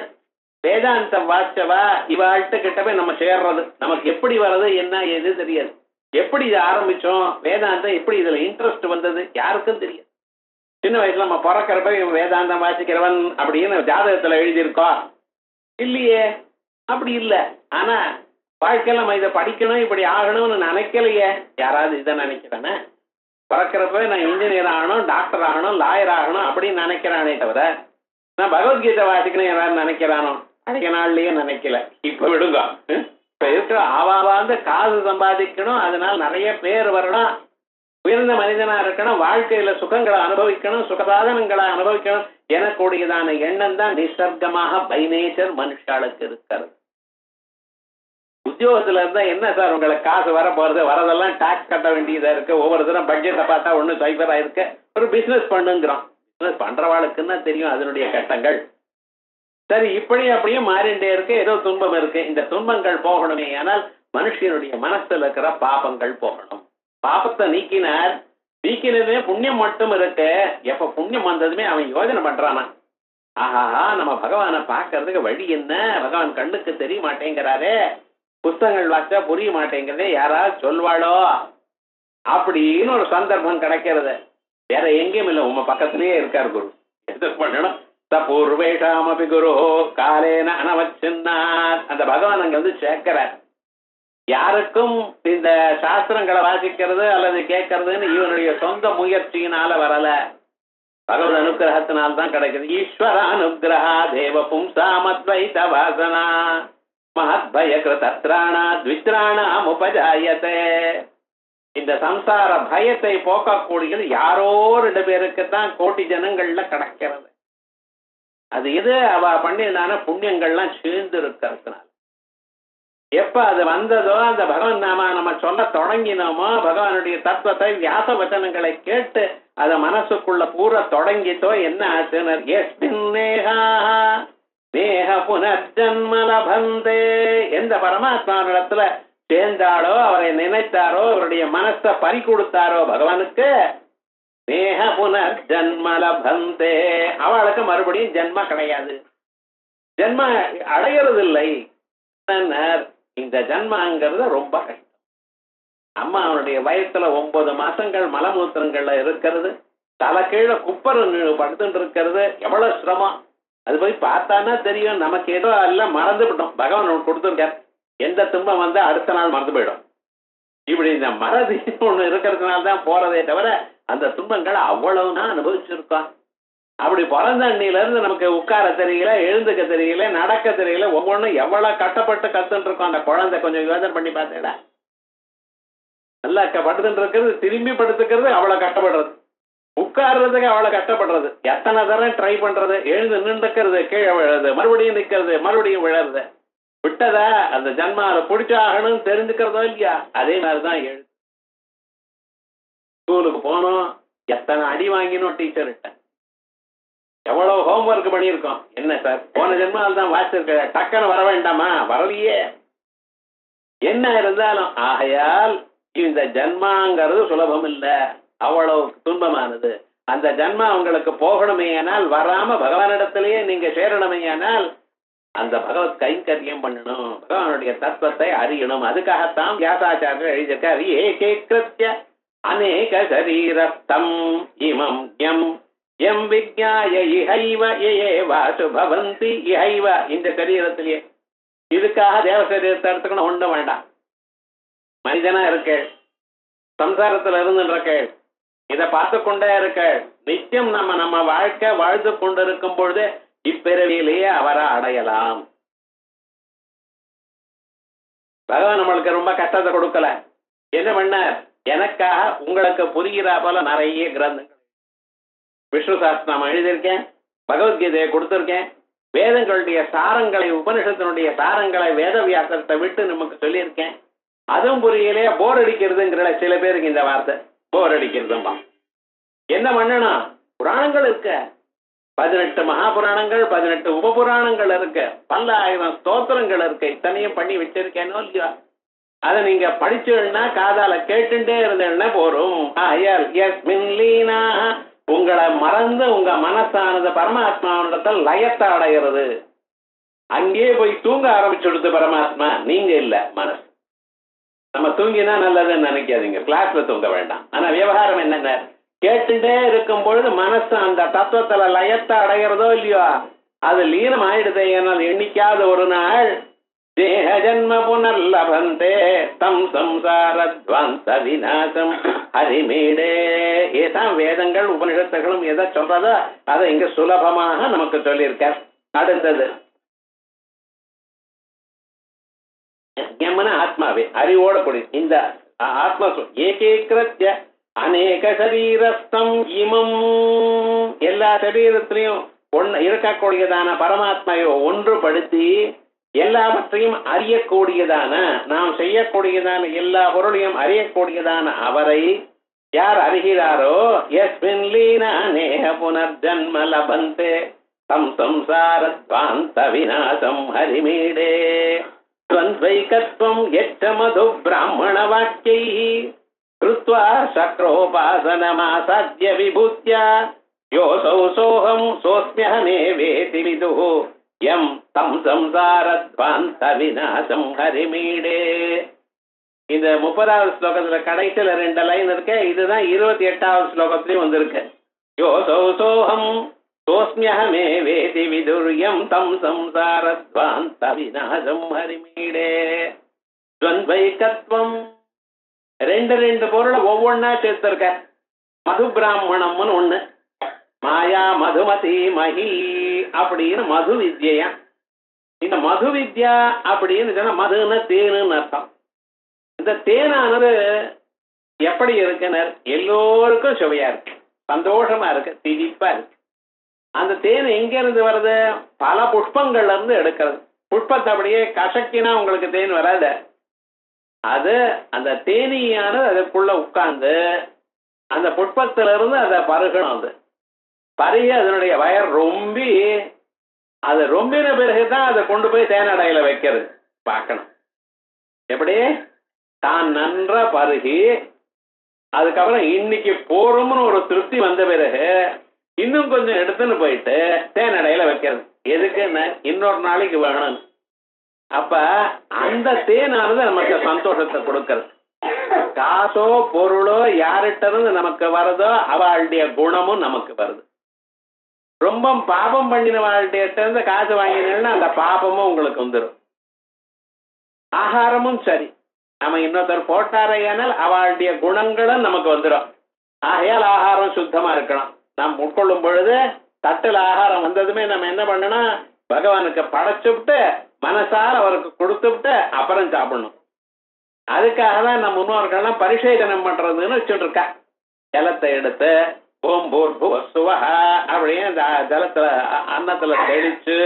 வேதாந்தம் வாச்சவா, இவாழ்கிட்ட கிட்ட போய் நம்ம சேர்றது. நமக்கு எப்படி வர்றது என்ன எது தெரியாது. எப்படி இதை ஆரம்பிச்சோம், வேதாந்தம் எப்படி இதுல இன்ட்ரெஸ்ட் வந்தது யாருக்கும் தெரியாது. சின்ன வயசுல நம்ம பிறக்கிறப்ப வேதாந்தம் வாசிக்கிறவன் அப்படின்னு ஜாதகத்துல எழுதியிருக்கோம் இல்லையே, அப்படி இல்லை. ஆனா வாழ்க்கையில நம்ம இதை படிக்கணும், இப்படி ஆகணும்னு நினைக்கலையே. யாராவது இதை நினைக்கிறானே? பிறக்கிறப்ப நான் இன்ஜினியர் ஆகணும், டாக்டர் ஆகணும், லாயர் ஆகணும் அப்படின்னு நினைக்கிறானே தவிர நான் பகவத்கீதை வாசிக்கணும் யாராவது நினைக்கிறானோ? அன்றைய நாள்லயே நினைக்கல. இப்ப விடுங்க. இப்ப இருக்கிற ஆவாவாந்து காசு சம்பாதிக்கணும், அதனால நிறைய பேர் வரணும், உயர்ந்த மனிதனா இருக்கணும், வாழ்க்கையில சுகங்களை அனுபவிக்கணும், சுகசாதனங்களை அனுபவிக்கணும் எனக்கூடியதான எண்ணம் தான் நிசர்க்கமாக பை நேச்சர் மனுஷாளுக்கு இருக்கிறது. உத்தியோகத்துல இருந்தா என்ன சார் உங்களுக்கு காசு வர போறது, வரதெல்லாம் டாக்ஸ் கட்ட வேண்டியதா இருக்கு, ஒவ்வொரு தரம் பட்ஜெட்டை பார்த்தா ஒண்ணு சைபரா இருக்கு, ஒரு பிசினஸ் பண்ணுங்கிறோம். பிசினஸ் பண்றவாளுக்குன்னா தெரியும் அதனுடைய கட்டங்கள். சரி, இப்படி அப்படியே மாறிண்டே இருக்கு, ஏதோ துன்பம் இருக்கு. இந்த துன்பங்கள் போகணுமே ஆனால் மனுஷனுடைய மனசுல இருக்கிற பாபங்கள் போகணும். பாபத்தை நீக்கினார், நீக்கினதே புண்ணியம் மட்டும் இருக்கு. எப்ப புண்ணியம் வந்ததுமே அவன் யோஜனை பண்றானா, ஆஹாஹா நம்ம பகவானை பார்க்கறதுக்கு வழி என்ன, பகவான் கண்ணுக்கு தெரிய மாட்டேங்கிறாரே, புஸ்தகங்கள் வாச்சா புரிய மாட்டேங்கிறதே, யாராவது சொல்வாளோ அப்படின்னு ஒரு சந்தர்ப்பம் கிடைக்கிறது. வேற எங்கேயும் இல்லை, உங்க பக்கத்திலேயே இருக்காரு குரு. எது பண்ணணும்? பூர்வேஷாமபி குரு காலேன அனவச்சின்னார். அந்த பகவான் அங்க வந்து சேர்க்கிறார். யாருக்கும் இந்த சாஸ்திரங்களை வாசிக்கிறது அல்லது கேட்கறதுன்னு இவனுடைய சொந்த முயற்சியினால வரல, பகவத் அனுகிரகத்தினால்தான் கிடைக்குது. ஈஸ்வர அனுகிரகா தேவ பும்சாமத்வைத வாசனா மகத் பயகிருத்ராணா த்வித்ராணா உபஜாயதே. இந்த சம்சார பயத்தை போக்கக்கூடியது யாரோ 2 பேருக்கு தான் கோட்டி ஜனங்கள்ல கிடைக்கிறது. அது இது அவ பண்ணினான புண்ணியங்கள்லாம் சேர்ந்து இருக்கிறதுனால. எப்ப அது வந்ததோ, அந்த பகவான் நாம நம்ம சொல்ல தொடங்கினோமோ, பகவானுடைய தத்துவத்தை வியாச வச்சனங்களை கேட்டு அத மனசுக்குள்ள பூரா தொடங்கிட்டோ, என்ன ஆச்சுன்னு, நேஹ புனர்ஜன்மலபந்தே. எந்த பரமாத்மாவிடத்துல சேர்ந்தாளோ, அவரை நினைத்தாரோ, அவருடைய மனசை பறி கொடுத்தாரோ பகவானுக்கு, நேஹ புனர்ஜன்மலபந்தே, அவளுக்கு மறுபடியும் ஜென்ம கிடையாது, ஜென்ம அடைகிறது இல்லை. இந்த ஜென்மங்கிறது ரொம்ப கஷ்டம். அம்மா அவனுடைய வயசுல 9 மாசங்கள் மலமூத்திரங்கள்ல இருக்கிறது, தலை கீழே குப்பர் படுத்துட்டு இருக்கிறது, எவ்வளவு சிரமம். அது போய் பார்த்தானா தெரியும். நமக்கு ஏதோ எல்லாம் மறந்து விட்டோம், பகவான் கொடுத்துருக்கார். எந்த துன்பம் வந்தா அடுத்த நாள் மறந்து போயிடும். இப்படி இந்த மறதி ஒண்ணு இருக்கிறதுனால தான் போறதே தவிர அந்த துன்பங்களை அவ்வளவுதான் அனுபவிச்சிருக்கோம். அப்படி பிறந்த அண்ணில இருந்து நமக்கு உட்கார தெரியல, எழுந்துக்க தெரியல, நடக்க தெரியல, ஒவ்வொன்றும் எவ்வளவு கஷ்டப்பட்டு கத்துட்டு இருக்கோம். அந்த குழந்தை கொஞ்சம் யோசனை பண்ணி பார்த்தேடா, நல்லா படுத்துட்டு இருக்கிறது, திரும்பி படுத்துக்கிறது அவ்வளவு கஷ்டப்படுறது. உட்கார்றதுக்கு அவ்வளவு கஷ்டப்படுறது, எத்தனை தரம் ட்ரை பண்றது, எழுந்து நின்றுக்கிறது, கீழே விழுறது, மறுபடியும் நிக்கிறது, மறுபடியும் விழறது, விட்டதா அந்த ஜன்மா அதை பிடிச்சாகணும்னு தெரிஞ்சுக்கிறதோ இல்லையா. அதே மாதிரிதான் எழுது. ஸ்கூலுக்கு போனோம், எத்தனை அடி வாங்கினோம் டீச்சர்கிட்ட, எவ்வளவு ஹோம்ஒர்க் பண்ணியிருக்கோம். என்ன சார் போன ஜென்மாவில் தான் வாசிச்சிருக்க, டக்குன்னு வர வேண்டாமா, வரலையே. என்ன இருந்தாலும் ஆகையால் இந்த ஜன்மாங்கிறது சுலபம் இல்ல, அவ்வளவு துன்பமானது. அந்த ஜன்மா உங்களுக்கு போகணுமேயானால், வராம பகவானிடத்திலேயே நீங்க சேரணுமேயானால் அந்த பகவத் கைங்கரியம் பண்ணணும், பகவானுடைய தத்துவத்தை அறியணும். அதுக்காகத்தான் வியாசாச்சாரியர் எழுதியிருக்கார், ஏகேக்ருத்ய அநேக சரீரஸ்தம் இமம் யம் எம் விஜ்ஞாய இஹைவ ஏவாசு பவந்தி இஹைவ. இந்த சரீரத்திலேயே இதுக்காக தேவ சரீரத்தை எடுத்துக்கணும் ஒன்றும் வேண்டாம். மனிதனா இருக்க, சம்சாரத்துல இருந்துருக்க, இதை பார்த்து கொண்டே இருக்க, நிச்சயம் நம்ம வாழ்க்கை வாழ்ந்து கொண்டிருக்கும் பொழுது இப்பிறவியிலேயே அவரை அடையலாம். பகவான் நம்மளுக்கு ரொம்ப கஷ்டத்தை கொடுக்கல. என்ன பண்ண, எனக்காக உங்களுக்கு புரிகிறா போல நிறைய கிரந்தங்கள், விஷ்ணு சாஸ்திரம் எழுதியிருக்கேன், பகவத்கீதையை கொடுத்திருக்கேன், வேதங்களுடைய சாரங்களை, உபனிஷத்தினுடைய சாரங்களை வேதவியாசத்தை விட்டு நமக்கு சொல்லியிருக்கேன். அதுவும் புரியலையே, போர் அடிக்கிறதுங்கிற சில பேருக்கு இந்த வார்த்தை போர் அடிக்கிறதும்பா. என்ன பண்ணணும், புராணங்கள் இருக்க, 18 மகாபுராணங்கள், 18 உபபுராணங்கள் இருக்கு, பல ஆயிரம் ஸ்தோத்திரங்கள் இருக்கு, இத்தனையும் பண்ணி வச்சிருக்கேனோ இல்லையா. அதை நீங்க படிச்சுன்னா, காதால கேட்டுட்டே இருந்தேன்னா போரும். ஆயால் யஸ்மின் லீனா, உங்களை மறந்து உங்க மனசானது பரமாத்மாவிடத்தில் லயத்தை அடைகிறது. அங்கேயே போய் தூங்க ஆரம்பிச்சுடுது பரமாத்மா, நீங்க இல்ல மனசு. நம்ம தூங்கினா நல்லதுன்னு நினைக்காதீங்க, கிளாஸ்ல தூங்க வேண்டாம். ஆனா விவகாரம் என்னென்ன, கேட்டுட்டே இருக்கும் பொழுது மனசு அந்த தத்துவத்துல லயத்தை அடைகிறதோ இல்லையோ, அது லீனம் ஆயிடுதே. ஏனால் எண்ணிக்காத ஒரு நாள் தேக ஜன்ம புனர்லபந்தே தம் சம்சாரத்வாந்த விநாசம் ஹரிமீடே. ஏதான் வேதங்கள் உபனிஷத்துகளும் எதை சொல்றதோ அதை இங்க சுலபமாக நமக்கு சொல்லியிருக்க. அடுத்தது யமன ஆத்மாவே, அறிவோட கூடிய இந்த ஆத்மா ஏகேக்ருத்ய அநேக சரீரஸ்தம் இமம், எல்லா சரீரத்திலையும் ஒன்னு இருக்கக்கூடியதான பரமாத்மாவை ஒன்றுபடுத்தி எல்லாவற்றையும் அறியக்கூடியதான, நாம் செய்யக்கூடியதான எல்லா பொருளையும் அறியக்கூடியதான அவரை யார் அறிகிறாரோ, யஸ்மின் லீனா நேஹ புனர்ஜன்ம லபந்தே தம் சம்சாரத்வாந்த விநாசம் ஹரிமீடே. துவந்த்வைகத்வம் யச்ச மது பிராமண வாக்யைஹ கிருத்வா சக்ரோபாசனமாசாத்ய விபூத்யா யோசௌ சோஹம் சோஸ்ம்யஹமேவேதி விதுः யம் தம் சம்சாரத்வாந்த விநாசம் ஹரிமீடே. இந்த 30வது ஸ்லோகத்துல கடைசியில 2 லைன் இருக்கு, இதுதான் 28வது ஸ்லோகத்திலையும் வந்திருக்கு. யோசௌ சோஹம் சோஸ்ம்யஹமேவேதி விதுர் யம் தம் சம்சாரத்வாந்த விநாசம் ஹரிமீடே. துவந்த்வைகத்வம், 2 பொருளை ஒவ்வொன்னா சேர்த்திருக்க. மது பிராமணம்னு ஒண்ணு, மாயா மதுமதி மகி அப்படின்னு மது வித்யா. இந்த மது வித்யா அப்படின்னு சொன்னா மதுன்னு தேனுன்னு அர்த்தம். இந்த தேனானது எப்படி இருக்குன்னு, எல்லோருக்கும் சுவையா இருக்கு, சந்தோஷமா இருக்கு, திதிப்பா இருக்கு. அந்த தேன் எங்க இருந்து வருது, பல புஷ்பங்கள்ல இருந்து எடுக்கிறது. புஷ்பத்தை அப்படியே கசக்கினா உங்களுக்கு தேன் வராது, அது அந்த தேனீயானது அதுக்குள்ள உட்கார்ந்து அந்த புஷ்பத்திலிருந்து அதை பருகணும். அது பருகி அதனுடைய வயர் ரொம்பி, அது ரொம்பின பிறகுதான் அதை கொண்டு போய் தேனடையில வைக்கிறது. பார்க்கணும் எப்படி தான் நன்றா பருகி, அதுக்கப்புறம் இன்னைக்கு போறோம்னு ஒரு திருப்தி வந்த பிறகு இன்னும் கொஞ்சம் எடுத்துன்னு போயிட்டு தேனடையில வைக்கிறது. எதுக்குன்னு, இன்னொரு நாளைக்கு வேணும். அப்ப அந்த தேனானது நமக்கு சந்தோஷத்தை கொடுக்கிறது. காசோ பொருளோ யார்கிட்ட இருந்து நமக்கு வருதோ அவளுடைய குணமும் நமக்கு வருது. ரொம்ப பாபம் பண்ணின வாழ்கிட்ட இருந்து காசு வாங்கினீங்கன்னா அந்த பாபமும் உங்களுக்கு வந்துடும். ஆகாரமும் சரி, நம்ம இன்னொருத்தர் போட்டாரையானால் அவளுடைய குணங்களும் நமக்கு வந்துடும். ஆகையால் ஆகாரம் சுத்தமா இருக்கணும். நாம் உட்கொள்ளும் பொழுது தட்டுல ஆகாரம் வந்ததுமே நம்ம என்ன பண்ணணும், பகவானுக்கு படைச்சுவிட்டு மனசார அவருக்கு கொடுத்துவிட்டு அப்புறம் சாப்பிடணும். அதுக்காக தான் நம்ம முன்னோர்கள்லாம் பரிசேதனம் பண்றதுன்னு வச்சுட்டு இருக்கா. ஜலத்தை எடுத்து ஓம் பூர்புவஸ்ஸுவஹ அப்படியே அந்த ஜலத்துல அன்னத்துல தெளிச்சு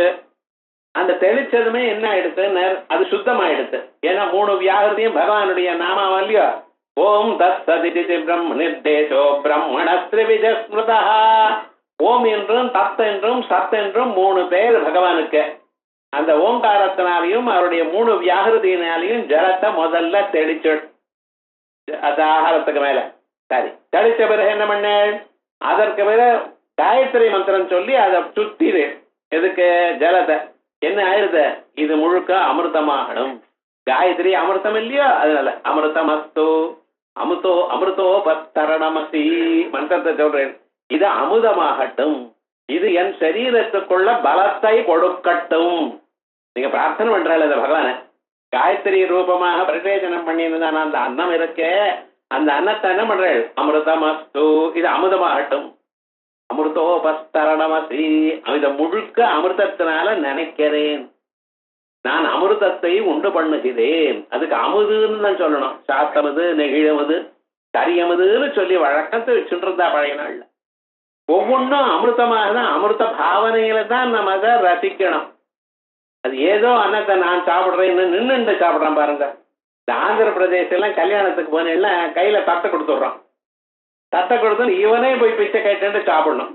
அந்த தெளிச்சதுமே என்ன ஆயிடுத்து அது சுத்தமாயிடுத்து. ஏன்னா 3 வியாகிருதியும் பகவானுடைய நாமாவா இல்லையோ. ஓம் தத்சதிதி பிரம்ம நிர்தேசோ பிரம்மணஸ்திரிவிஜ ஸ்மிருதா. ஓம் என்றும் தத் என்றும் சத் என்றும் 3 பேர் பகவானுக்கு. அந்த ஓங்காரத்தினாலையும் அவருடைய 3 வியாகிருதியினாலையும் ஜலத்தை முதல்ல தெளிச்சு அது ஆகாரத்துக்கு மேல சரி தெளிச்ச பிறகு என்ன பண்ண, அதற்கு பிறகு காயத்ரி மந்திரம் சொல்லி அதை சுத்திடு. எதுக்கு? ஜலத்தை. என்ன ஆயிடுது? இது முழுக்க அமிர்தமாகணும். காயத்ரி அமிர்தம் இல்லையோ, அதனால அமிர்தமஸ்து அமிர்தோ பத்தரணமசி மந்திரத்தை சொல்றேன். இது அமுதமாகட்டும், இது என் சரீரத்துக்குள்ள பலத்தை கொடுக்கட்டும். நீங்க பிரார்த்தனை பண்றாள் இந்த பகவான காயத்ரி ரூபமாக பரிசேஜனம் பண்ணியிருந்தான். அந்த அன்னம் இருக்கே, அந்த அன்னத்தை என்ன பண்றாள்? அமிர்தமஸ்து, இது அமுதமாகட்டும். அமிர்தோபஸ்தரணமசி, இத முழுக்க அமிர்தத்தினால நினைக்கிறேன். நான் அமிர்தத்தை உண்டு பண்ணுகிறேன். அதுக்கு அமுதுன்னு தான் சொல்லணும். சாத்தமது, நெகிழமது, கரியமதுன்னு சொல்லி வழக்கத்தை வச்சுட்டு இருந்தா பழைய நாள்ல. ஒவ்வொன்றும் அமிர்தமாக தான், அமிர்த பாவனையில தான் நம்ம அதை ரசிக்கணும். அது ஏதோ அன்னத்தை நான் சாப்பிடுறேன்னு நின்றுண்டு சாப்பிட்றான் பாருங்க. இந்த ஆந்திர பிரதேசெல்லாம் கல்யாணத்துக்கு போனேன்னா கையில தட்டை கொடுத்துட்றான். தட்டை கொடுத்து இவனே போய் பிச்சை கேட்டு சாப்பிடணும்.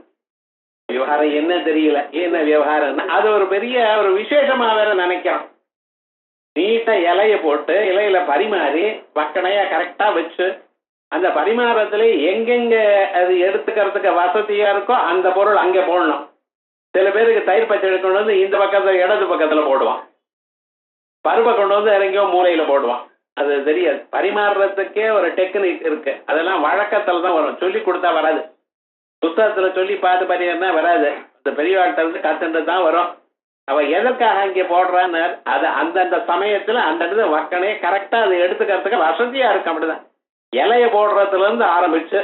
விவகாரம் என்ன தெரியல, என்ன விவகாரம். அது ஒரு பெரிய ஒரு விசேஷமா வேற நினைக்கிறான். நீட்டா இலைய போட்டு இலையில பரிமாறி வக்கனையா கரெக்டா வச்சு அந்த பரிமாறத்துல எங்கெங்க அது எடுத்துக்கிறதுக்கு வசதியா இருக்கோ அந்த பொருள் அங்கே போடணும். சில பேருக்கு தயிர் பச்சடி கொண்டு வந்து இந்த பக்கத்துல இடது பக்கத்துல போடுவான், பருப்பை கொண்டு வந்து எங்கேயோ மூலையில போடுவான். அது தெரியாது. பரிமாறுறதுக்கே ஒரு டெக்னிக் இருக்கு. அதெல்லாம் வழக்கத்துல தான் வரும், சொல்லி கொடுத்தா வராது. புத்தகத்துல சொல்லி பார்த்து பரிமாறினா வராது. இந்த பெரியவாழ்கிட்ட இருந்து கத்துட்டு தான் வரும். அவ எதற்காக இங்கே போடுறான்னு அது அந்தந்த சமயத்துல அந்த வக்கனே கரெக்டா அதை எடுத்துக்கிறதுக்கு வசதியா இருக்கு. அப்படிதான் இலைய போடுறதுல இருந்து ஆரம்பிச்சு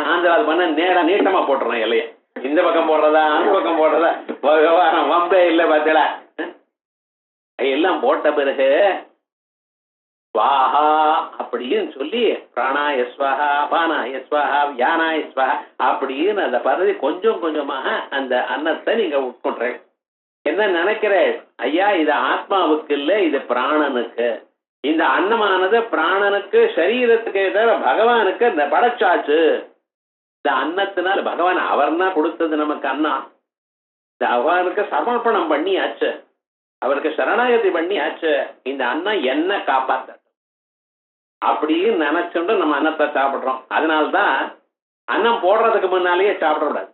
ஆந்திராது பண்ண நேரா நீட்டமா போட்டுறோம் இலைய. இந்த பக்கம் போடுறதா அந்த பக்கம் போடுறதா விவகாரம் வம்பே இல்லை பார்த்தீங்களா. எல்லாம் போட்ட பிறகு ஸ்வாஹா அப்படின்னு சொல்லி பிராணாய ஸ்வாஹா, அபானாய ஸ்வாஹா, வியானாய ஸ்வாஹா அப்படின்னு அந்த பதவி கொஞ்சம் கொஞ்சமாக அந்த அன்னத்தை நீங்க உட்கொள்றேன். என்ன நினைக்கிறேன்? ஐயா, இது ஆத்மாவுக்கு இல்லை, இது பிராணனுக்கு. இந்த அன்னமானது பிராணனுக்கு சரீரத்துக்கு தவிர பகவானுக்கு இந்த படைச்சாச்சு. இந்த அன்னத்தினால பகவான் அவர்னா கொடுத்தது நமக்கு அண்ணா. இந்த அவனுக்கு சமர்ப்பணம் பண்ணியாச்சு, அவருக்கு சரணாகதி பண்ணியாச்சு. இந்த அன்னம் என்ன காப்பாத்த அப்படின்னு நினைச்சுட்டு நம்ம அன்னத்தை சாப்பிடுறோம். அதனால்தான் அன்னம் போடுறதுக்கு முன்னாலேயே சாப்பிடக்கூடாது.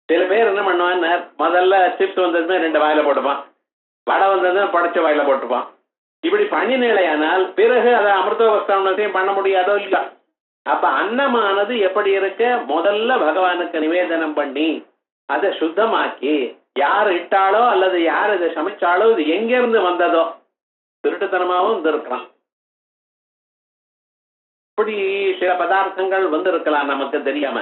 சில பேர் என்ன பண்ணுவான்னு முதல்ல சிப்ஸ் வந்ததுமே 2 வாயில போட்டுப்பான், வடை வந்ததுமே படைச்ச வாயில போட்டுப்பான். இப்படி பண்ணினேலையானால் பிறகு அதை அமிர்தோபஸ்தானத்தையும் பண்ண முடியாதோ இல்லையா. அப்ப அன்னமானது எப்படி இருக்க, முதல்ல பகவானுக்கு நிவேதனம் பண்ணி அதை சுத்தமாக்கி யார் இட்டாலோ அல்லது யார் இதை சமைச்சாலோ இது எங்க இருந்து வந்ததோ திருட்டுத்தனமாவும் இருந்திருக்கலாம். இப்படி சில பதார்த்தங்கள் வந்திருக்கலாம் நமக்கு தெரியாம.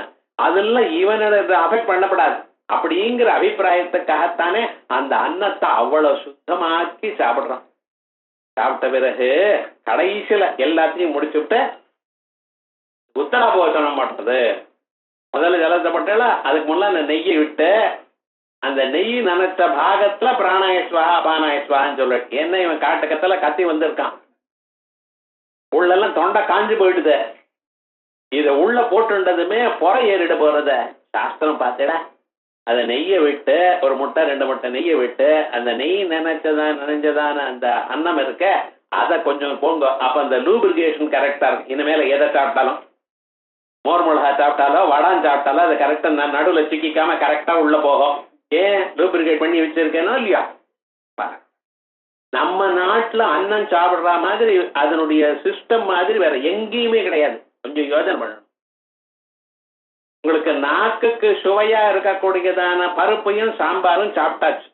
அதெல்லாம் இவனோட அஃபெக்ட் பண்ணப்படாது அப்படிங்கிற அபிப்பிராயத்துக்காகத்தானே அந்த அன்னத்தை அவ்வளவு சுத்தமாக்கி சாப்பிடுறான். சாப்பிட்ட பிறகு கடைசியில எல்லாத்தையும் முடிச்சுட்டு உத்தர போஷணம் பண்றது. முதல்ல ஜலத்தை பட்டால அதுக்கு முன்னால நெய்யை விட்டு அந்த நெய் நினைச்ச பாகத்துல பிராணாயஸ்வாஹா அபானாயஸ்வான்னு சொல்ல. என்ன இவன் காட்டுக்கத்துல கத்தி வந்திருக்கான், உள்ளெல்லாம் தொண்டை காஞ்சு போயிடுது. இத உள்ள போட்டுன்றதுமே புற ஏறிட போறத சாஸ்திரம் பார்த்தேடா. அதை நெய்யை விட்டு ஒரு முட்டை 2 முட்டை நெய்யை விட்டு அந்த நெய் நினைஞ்சதான அந்த அன்னம் இருக்க அதை கொஞ்சம் போங்க. அப்ப அந்த லூப்ரிகேஷன் கரெக்டா இருக்கு. இனிமேல எதை சாப்பிட்டாலும், மோர் மிளகா சாப்பிட்டாலோ வடான் சாப்பிட்டாலோ அது கரெக்டா நடுவில் சிக்கிக்காம கரெக்டா உள்ள போகும். ஏன் லூப்ரிகேட் பண்ணி வச்சிருக்கேனோ இல்லையா. நம்ம நாட்டுல அன்னம் சாப்பிடுற மாதிரி அதனுடைய சிஸ்டம் மாதிரி வேற எங்கேயுமே கிடையாது. கொஞ்சம் யோசனை பண்ணணும். உங்களுக்கு நாக்குக்கு சுவையா இருக்கக்கூடியதான பருப்பையும் சாம்பாரும் சாப்பிட்டாச்சு.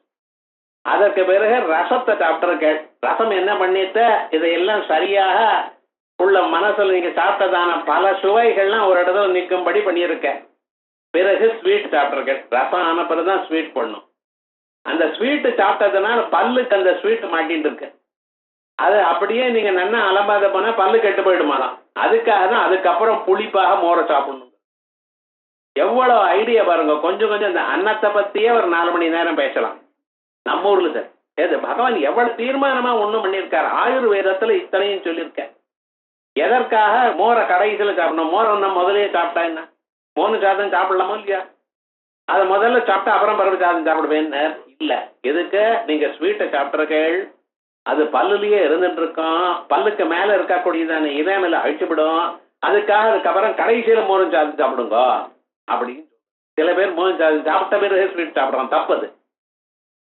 அதற்கு பிறகு ரசத்தை சாப்பிட்டிருக்கேன். ரசம் என்ன பண்ணிட்ட, இதையெல்லாம் சரியாக உள்ள மனசுல நீங்க சாப்பிட்டதான பல சுவைகள்லாம் ஒரு இடத்துல நிற்கும்படி பண்ணியிருக்கேன். பிறகு ஸ்வீட் சாப்பிட்டிருக்கேன். ரசம் ஆன பிறகுதான் ஸ்வீட் பண்ணும். அந்த ஸ்வீட்டு சாப்பிட்டதுனால பல்லுக்கு அந்த ஸ்வீட் மாட்டின்னு இருக்கு. அது அப்படியே நீங்க நன்னா அலம்பாத போனா பல்லு கெட்டு போயிடுமாலாம். அதுக்காக தான் அதுக்கப்புறம் புளிப்பாக மோரை சாப்பிடணும். எவ்வளவு ஐடியா பாருங்க. கொஞ்சம் கொஞ்சம் இந்த அன்னத்தை பத்தியே ஒரு 4 மணி நேரம் பேசலாம் நம்ம ஊர்ல சார். ஏது பகவான் எவ்வளவு தீர்மானமா ஒண்ணும் பண்ணியிருக்காரு. ஆயுர்வேதத்துல இத்தனையும் சொல்லியிருக்காரு. எதற்காக மோரை கடைசியில சாப்பிடணும்? மோரை நம்ம முதலே சாப்பிட்டா என்ன? மோனு சாதம் சாப்பிடலாமோ இல்லையா? அதை முதல்ல சாப்பிட்டா அப்புறம் பருப்பு சாதம் சாப்பிடுவேன்னு இல்ல. எதுக்கு? நீங்க ஸ்வீட்டை சாப்பிட்றீர்கள், அது பல்லுலயே இருந்துட்டு இருக்கோம், பல்லுக்கு மேல இருக்கக்கூடியதான இதயமில்ல அழிச்சுவிடும். அதுக்கப்புறம் கடைசியில மோரும் சாதம் சாப்பிடுங்க அப்படின்னு. சில பேர் மோரும் சாதம் சாப்பிட்ட பேர் ஸ்வீட் சாப்பிடுறான். தப்பது.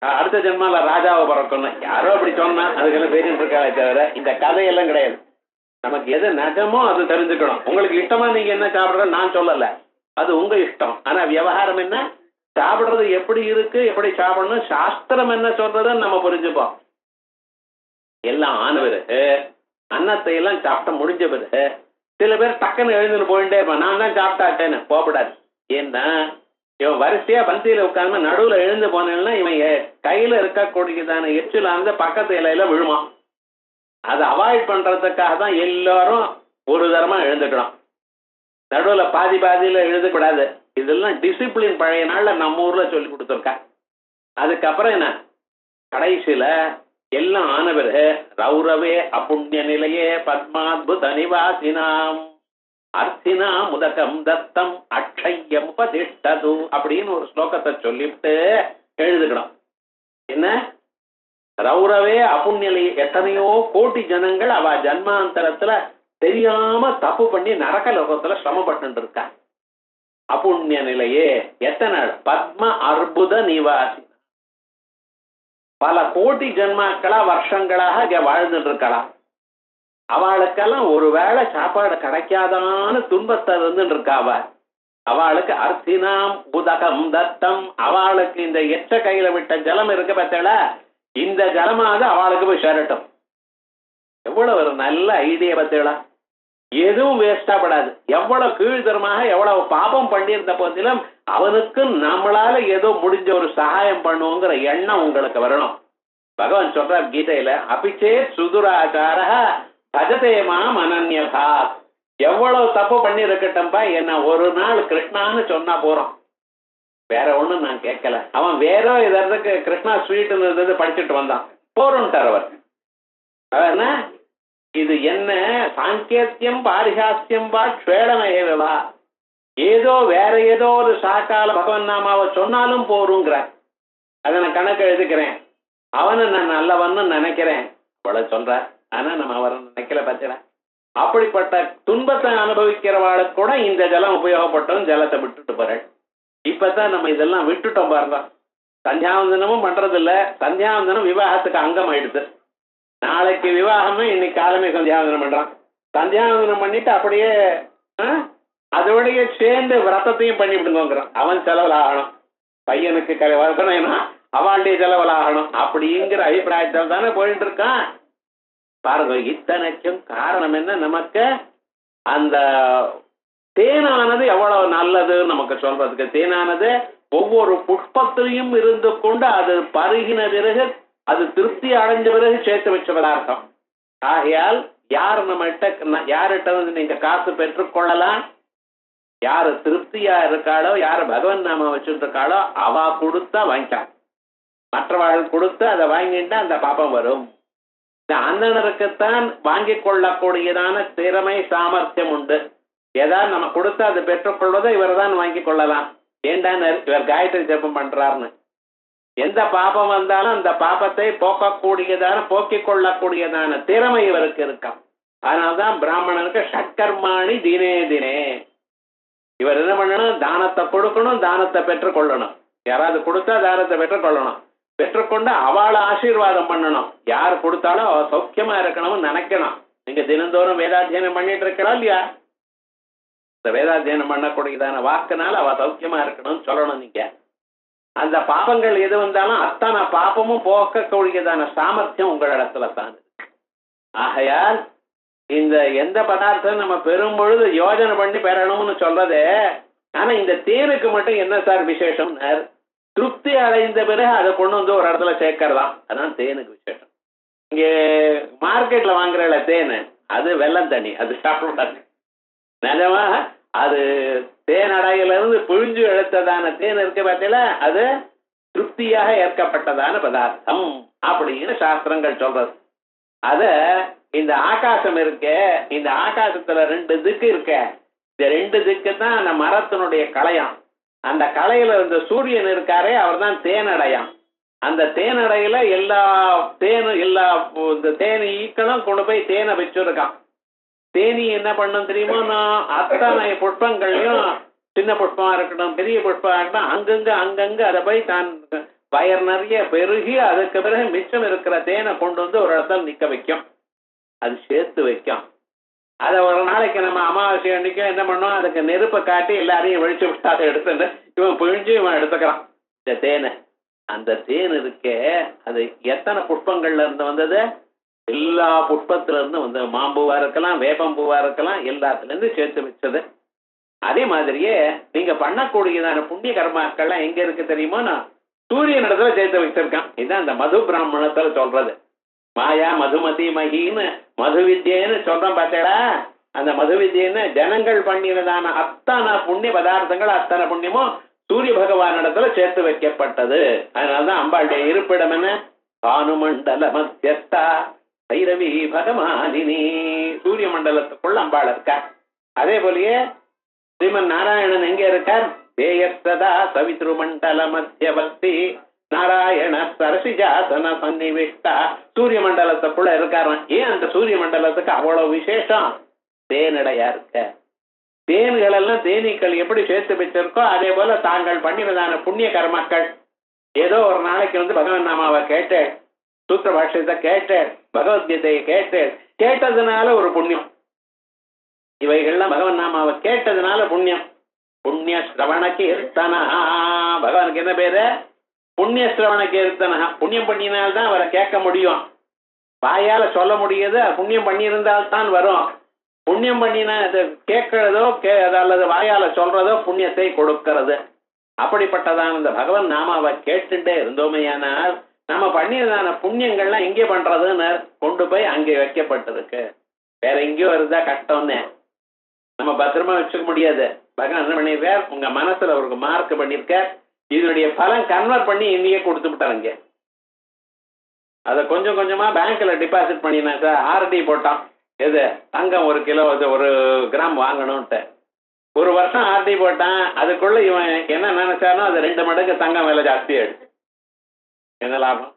அடுத்த ஜென்மால ராஜாவை பிறக்கணும் யாரோ அப்படி சொன்னா அதுக்கெல்லாம் பேரிட்டு இருக்காளே தவிர இந்த கதையெல்லாம் கிடையாது. நமக்கு எது நகமோ அது தெரிஞ்சுக்கணும். உங்களுக்கு இஷ்டமா நீங்க என்ன சாப்பிடுற நான் சொல்லல, அது உங்க இஷ்டம். ஆனா விவகாரம் என்ன, சாப்பிடுறது எப்படி இருக்கு, எப்படி சாப்பிடணும், சாஸ்திரம் என்ன சொல்றதுன்னு நம்ம புரிஞ்சுப்போம். எல்லாம் ஆன பிறகு அன்னத்தை எல்லாம் சாப்பிட்ட முடிஞ்ச பிறகு சில பேர் டக்குன்னு எழுந்துன்னு போயிட்டே இருப்பான், நான் தான் சாப்பிட்டாட்டேன்னு. போகக்கூடாது. ஏன்னா இவன் வரிசையா பந்தியில உட்கார்ந்து நடுவுல எழுந்து போனேன்னா இவன் கையில இருக்கக்கூடியதான எச்சிலானது பக்கத்து இலையில விழுமா. அதை அவாய்ட் பண்றதுக்காக தான் எல்லாரும் ஒரு தரமா எழுந்துக்கணும். நடுவுல பாதி பாதியில எழுதக்கூடாது. இதெல்லாம் டிசிப்ளின் பழைய நாள்ல நம்ம ஊர்ல சொல்லி கொடுத்துருக்கா. அதுக்கப்புறம் என்ன, கடைசியில எல்லாம் ஆன பிறகு ரௌரவே அப்புண்ணிய நிலையே பத்மாத்புத நிவாசினாம் அர்த்தினா முதகம் தத்தம் அக்ஷயம் உபதிஷ்டது அப்படின்னு ஒரு ஸ்லோகத்தை சொல்லிவிட்டு எழுதுக்கணும். என்ன, ரௌரவே அப்புண்ணிய, எத்தனையோ கோடி ஜனங்கள் அவ ஜன்மாந்தரத்துல தெரியாம தப்பு பண்ணி நரக லோகத்துல சிரமப்பட்டு இருக்கா. அப்புண்ணிய நிலையே எத்தனை பத்ம அற்புத நிவாசி, பல கோடி ஜன்மாக்களா வருஷங்களாக இங்க வாழ்ந்துட்டு இருக்கலாம். அவளுக்கெல்லாம் ஒருவேளை சாப்பாடு கிடைக்காதான்னு துன்பத்தை இருந்துட்டு இருக்காவ. அவளுக்கு அர்த்தினாம் உதகம் தத்தம், அவளுக்கு இந்த எச்ச கையில விட்ட ஜலம் இருக்கு பார்த்தல, இந்த ஜலமாவது அவளுக்கு போய் சேரட்டும். எவ்வளவு ஒரு நல்ல ஐடியா பார்த்தீங்களா? எதுவும் வேஸ்டா படாது. எவ்வளவு கீழ்தரமாக எவ்வளவு பாபம் பண்ணியிருந்த போதிலும் அவனுக்கு நம்மளால ஏதோ முடிஞ்ச ஒரு சகாயம் பண்ணுவோங்கிற எண்ணம் உங்களுக்கு வரணும். பகவான் சொல்றார் கீதையில, அபிச்சே சுதுராச்சார பஜதேமா அனன்யதா. எவ்வளவு தப்பு பண்ணி இருக்கட்டும்பா, என்ன ஒரு நாள் கிருஷ்ணான்னு சொன்னா போறோம், வேற ஒண்ணும் நான் கேட்கல. அவன் வேற இதற்கு கிருஷ்ணா ஸ்வீட்னு இருந்தது படிச்சுட்டு வந்தான், போறோம்ட்டார் அவர். என்ன இது, என்ன சாங்கேத்தியம் பாரிஹாஸ்யம் வா ஸ்வேடமேவா, ஏதோ வேற ஏதோ ஒரு சாக்கால பகவன் நாமாவை சொன்னாலும் போருங்கிறார். அதை நான் கணக்கு எழுதுக்கிறேன், அவனை நான் நல்லவன்னு நினைக்கிறேன் அவ்வளவு சொல்றார். ஆனா நம்ம அவரை நினைக்கல பார்த்தீங்களா? அப்படிப்பட்ட துன்பத்தை அனுபவிக்கிறவாளுக்கு கூட இந்த ஜலம் உபயோகப்பட்டோம், ஜலத்தை விட்டுட்டு போறேன். இப்பதான் நம்ம இதெல்லாம் விட்டுட்டோம் பாருங்க. சந்தியாவந்தனமும் பண்றது இல்ல. சந்தியாவந்தனம் விவாகத்துக்கு அங்கம் ஆயிடுது. நாளைக்கு விவாகமே இன்னைக்கு காலமே சந்தியாவந்தனம் பண்றான். சந்தியாவந்தனம் பண்ணிட்டு அப்படியே அதோடைய சேர்ந்து விரதத்தையும் பண்ணி விடுங்கிறான். அவன் செலவில் ஆகணும், பையனுக்கு வரணும், அவளுடைய செலவில் ஆகணும் அப்படிங்கிற அபிப்பிராயத்தில் தானே போயிட்டு இருக்கான். பாருங்க, இத்தனைக்கும் காரணம் என்ன, நமக்கு அந்த தேனானது எவ்வளவு நல்லது நமக்கு சொல்றதுக்கு. தேனானது ஒவ்வொரு புஷ்பத்திலையும் இருந்து கொண்டு அது பருகின பிறகு அது திருப்தி அடைஞ்ச பிறகு சேர்த்து வச்ச பதார்த்தம். ஆகையால் யார் யார்கிட்ட நீங்க காசு பெற்றுக்கொள்ளலாம், யாரு திருப்தியா இருக்காளோ, யாரு பகவன் நாம வச்சுட்டு இருக்காளோ அவ கொடுத்தா வாங்கிக்கலாம். மற்றவர்கள் கொடுத்து அதை வாங்கிட்டா அந்த பாப்பம் வரும். இந்த அந்தனருக்குத்தான் வாங்கி கொள்ளக்கூடியதான திறமை சாமர்த்தியம் உண்டு. ஏதாவது நம்ம கொடுத்து அதை பெற்றுக்கொள்வதை இவர் தான் வாங்கி கொள்ளலாம். ஏண்டான இவர் காயத்ரி ஜபம் பண்றாருன்னு எந்த பாபம் வந்தாலும் அந்த பாபத்தை போக்கிக் கொள்ளக்கூடியதான திறமை இவருக்கு இருக்காம். அதனால்தான் பிராமணனுக்கு ஷட்கர்மாணி தினே தினே. இவர் என்ன பண்ணணும், தானத்தை கொடுக்கணும், தானத்தை பெற்றுக்கொள்ளணும். யாராவது கொடுத்தா தானத்தை பெற்றுக்கொள்ளணும், பெற்றுக்கொண்டு அவளை ஆசீர்வாதம் பண்ணணும். யார் கொடுத்தாலும் அவ சௌக்கியமா இருக்கணும்னு நினைக்கணும். நீங்க தினந்தோறும் வேதாத்தியனம் பண்ணிட்டு இருக்கலாம் இல்லையா? இந்த வேதாத்தியனம் பண்ணக்கூடியதான வாக்குனால அவ சௌக்கியமா இருக்கணும்னு சொல்லணும். நீங்க அந்த பாபங்கள் எது வந்தாலும் அத்தனை பாபமும் போக்கக்கூடியதான சாமர்த்தியம் உங்களிடத்துல தான். ஆகையால் இந்த எந்த பதார்த்தம் நம்ம பெறும் பொழுது யோஜனை பண்ணி பெறணும்னு சொல்றது. ஆனா இந்த தேனுக்கு மட்டும் என்ன சார் விசேஷம், திருப்தி அடைந்த பிறகு அதை கொண்டு வந்து ஒரு இடத்துல சேர்க்கறதாம். அதான் தேனுக்கு விசேஷம். இங்க மார்க்கெட்ல வாங்குற தேன் அது வெள்ளம் தண்ணி, அது சாப்பிடாது. நிஜமா அது தேனடையில இருந்து புழிஞ்சு எடுத்ததான தேன் இருக்க பார்த்தீங்களா, அது திருப்தியாக ஏற்கப்பட்டதான பதார்த்தம் அப்படின்னு சாஸ்திரங்கள் சொல்றது. அத இந்த ஆகாசம் இருக்க, இந்த ஆகாசத்துல 2 திக்கு இருக்க, இந்த 2 திக்கு தான் அந்த மரத்தினுடைய களையம். அந்த களையில இந்த சூரியன் இருக்காரே அவர் தான் தேனடையான். அந்த தேனடையில எல்லா தேனும் எல்லா இந்த தேனி ஈக்களும் கொண்டு போய் தேனை வச்சிருக்கான். தேனி என்ன பண்ணும் தெரியுமா, நான் அத்தனை புஷ்பங்களையும் சின்ன புஷ்பமா இருக்கட்டும் பெரிய புஷ்பமா இருக்கட்டும் அங்கங்க அங்கங்க அதை போய் தான் வயர் நிறைய பெருகி அதுக்கு பிறகு மிச்சம் இருக்கிற தேனை கொண்டு வந்து ஒரு இடத்துல நிக்க வைக்கும். அது சேர்த்து வைக்கும். அதை ஒரு நாளைக்கு நம்ம அமாவாசை அன்னைக்கு என்ன பண்ணோம், அதுக்கு நெருப்பை காட்டி எல்லாரையும் வெளிச்சு விட்டு அதை எடுத்துட்டு இவன் பிழிஞ்சு இவன் எடுத்துக்கிறான் இந்த தேனை. அந்த தேன் இருக்கே அது எத்தனை புஷ்பங்கள்ல இருந்து வந்தது, எல்லா புஷ்பத்துல இருந்து வந்து மாம்பூவா இருக்கலாம் வேப்பம்பூவா இருக்கலாம் எல்லாத்துல இருந்து சேர்த்து வச்சது. அதே மாதிரியே நீங்க பண்ணக்கூடியதான புண்ணிய கர்மாக்கள்லாம் எங்க இருக்கு தெரியுமா, சூரியன் இடத்துல சேர்த்து வச்சிருக்கான். இதுதான் அந்த மது பிராமணத்துல சொல்றது. மாயா மதுமதி மகின்னு மது வித்யன்னு சொல்றோம் பார்த்தேடா. அந்த மது வித்யன்னு ஜனங்கள் பண்ணினதான அத்தனை புண்ணிய பதார்த்தங்கள் அத்தனை புண்ணியமும் சூரிய பகவான் இடத்துல சேர்த்து வைக்கப்பட்டது. அதனாலதான் அம்பாளுடைய இருப்பிடம் என்ன, பானுமண்டல மத்தியஸ்தா பைரவி பகவானினி, சூரிய மண்டலத்துக்குள்ள அம்பாள் இருக்கா. அதே போலயே ஸ்ரீமன் நாராயணன் எங்க இருக்கார், தேயஸ்ததா சவித்ரு மண்டல மத்தியவர்த்தி நாராயண சரசிஜாசன சன்னிவிஷ்டா, சூரிய மண்டலத்துக்குள்ள இருக்காராம். ஏன் அந்த சூரிய மண்டலத்துக்கு அவ்வளவு விசேஷம், தேனடையா இருக்க. தேன்கள் எல்லாம் தேனீக்கள் எப்படி சேர்த்து வச்சிருக்கோ அதே போல தாங்கள் பண்ணினதான புண்ணிய கர்மாக்கள். ஏதோ ஒரு நாளைக்கு வந்து பகவன் நாமாவை கேட்டேன், சூத்திர பாஷ்யத்தை கேட்டேன், பகவத்கீதையை கேட்டேன், கேட்டதுனால ஒரு புண்ணியம். இவைகள்லாம் பகவன் நாமாவை கேட்டதுனால புண்ணியம். புண்ணிய சிரவண கீர்த்தனா, பகவானுக்கு என்ன பேரு, புண்ணிய சிரவண கீர்த்தனா. புண்ணியம் பண்ணினால்தான் அவரை கேட்க முடியும், வாயால சொல்ல முடியுது. புண்ணியம் பண்ணியிருந்தால்தான் வரும். புண்ணியம் பண்ணினா அது கேட்கறதோ அல்லது வாயால சொல்றதோ புண்ணியத்தை கொடுக்கிறது. அப்படிப்பட்டதான இந்த பகவன் நாமாவை கேட்டுட்டே இருந்தோமையானால் நம்ம பண்ணியதான புண்ணியங்கள்லாம் எங்கே பண்றதுன்னு கொண்டு போய் அங்கே வைக்கப்பட்டிருக்கு. வேற எங்கேயோ இருந்தா கஷ்டம்னு நம்ம பத்திரமா வச்சுக்க முடியாது. பகவான் என்ன பண்ணிருக்கார், உங்க மனசுல ஒரு மார்க் பண்ணிருக்க, இதனுடைய பலன் கன்வெர்ட் பண்ணி இன்னையே கொடுத்து விட்டாருங்க. அதை கொஞ்சம் கொஞ்சமா பேங்க்ல டிபாசிட் பண்ணினா சார், ஆர்டி போட்டான். எது, தங்கம் 1 கிலோ 1 கிராம் வாங்கணும்ட்டு 1 வருஷம் ஆர்டி போட்டான். அதுக்குள்ள இவன் என்ன நினைச்சானோ அது 2 மடங்கு தங்கம் விலை ஜாஸ்தி ஆயிடுச்சு. என்ன லாபம்,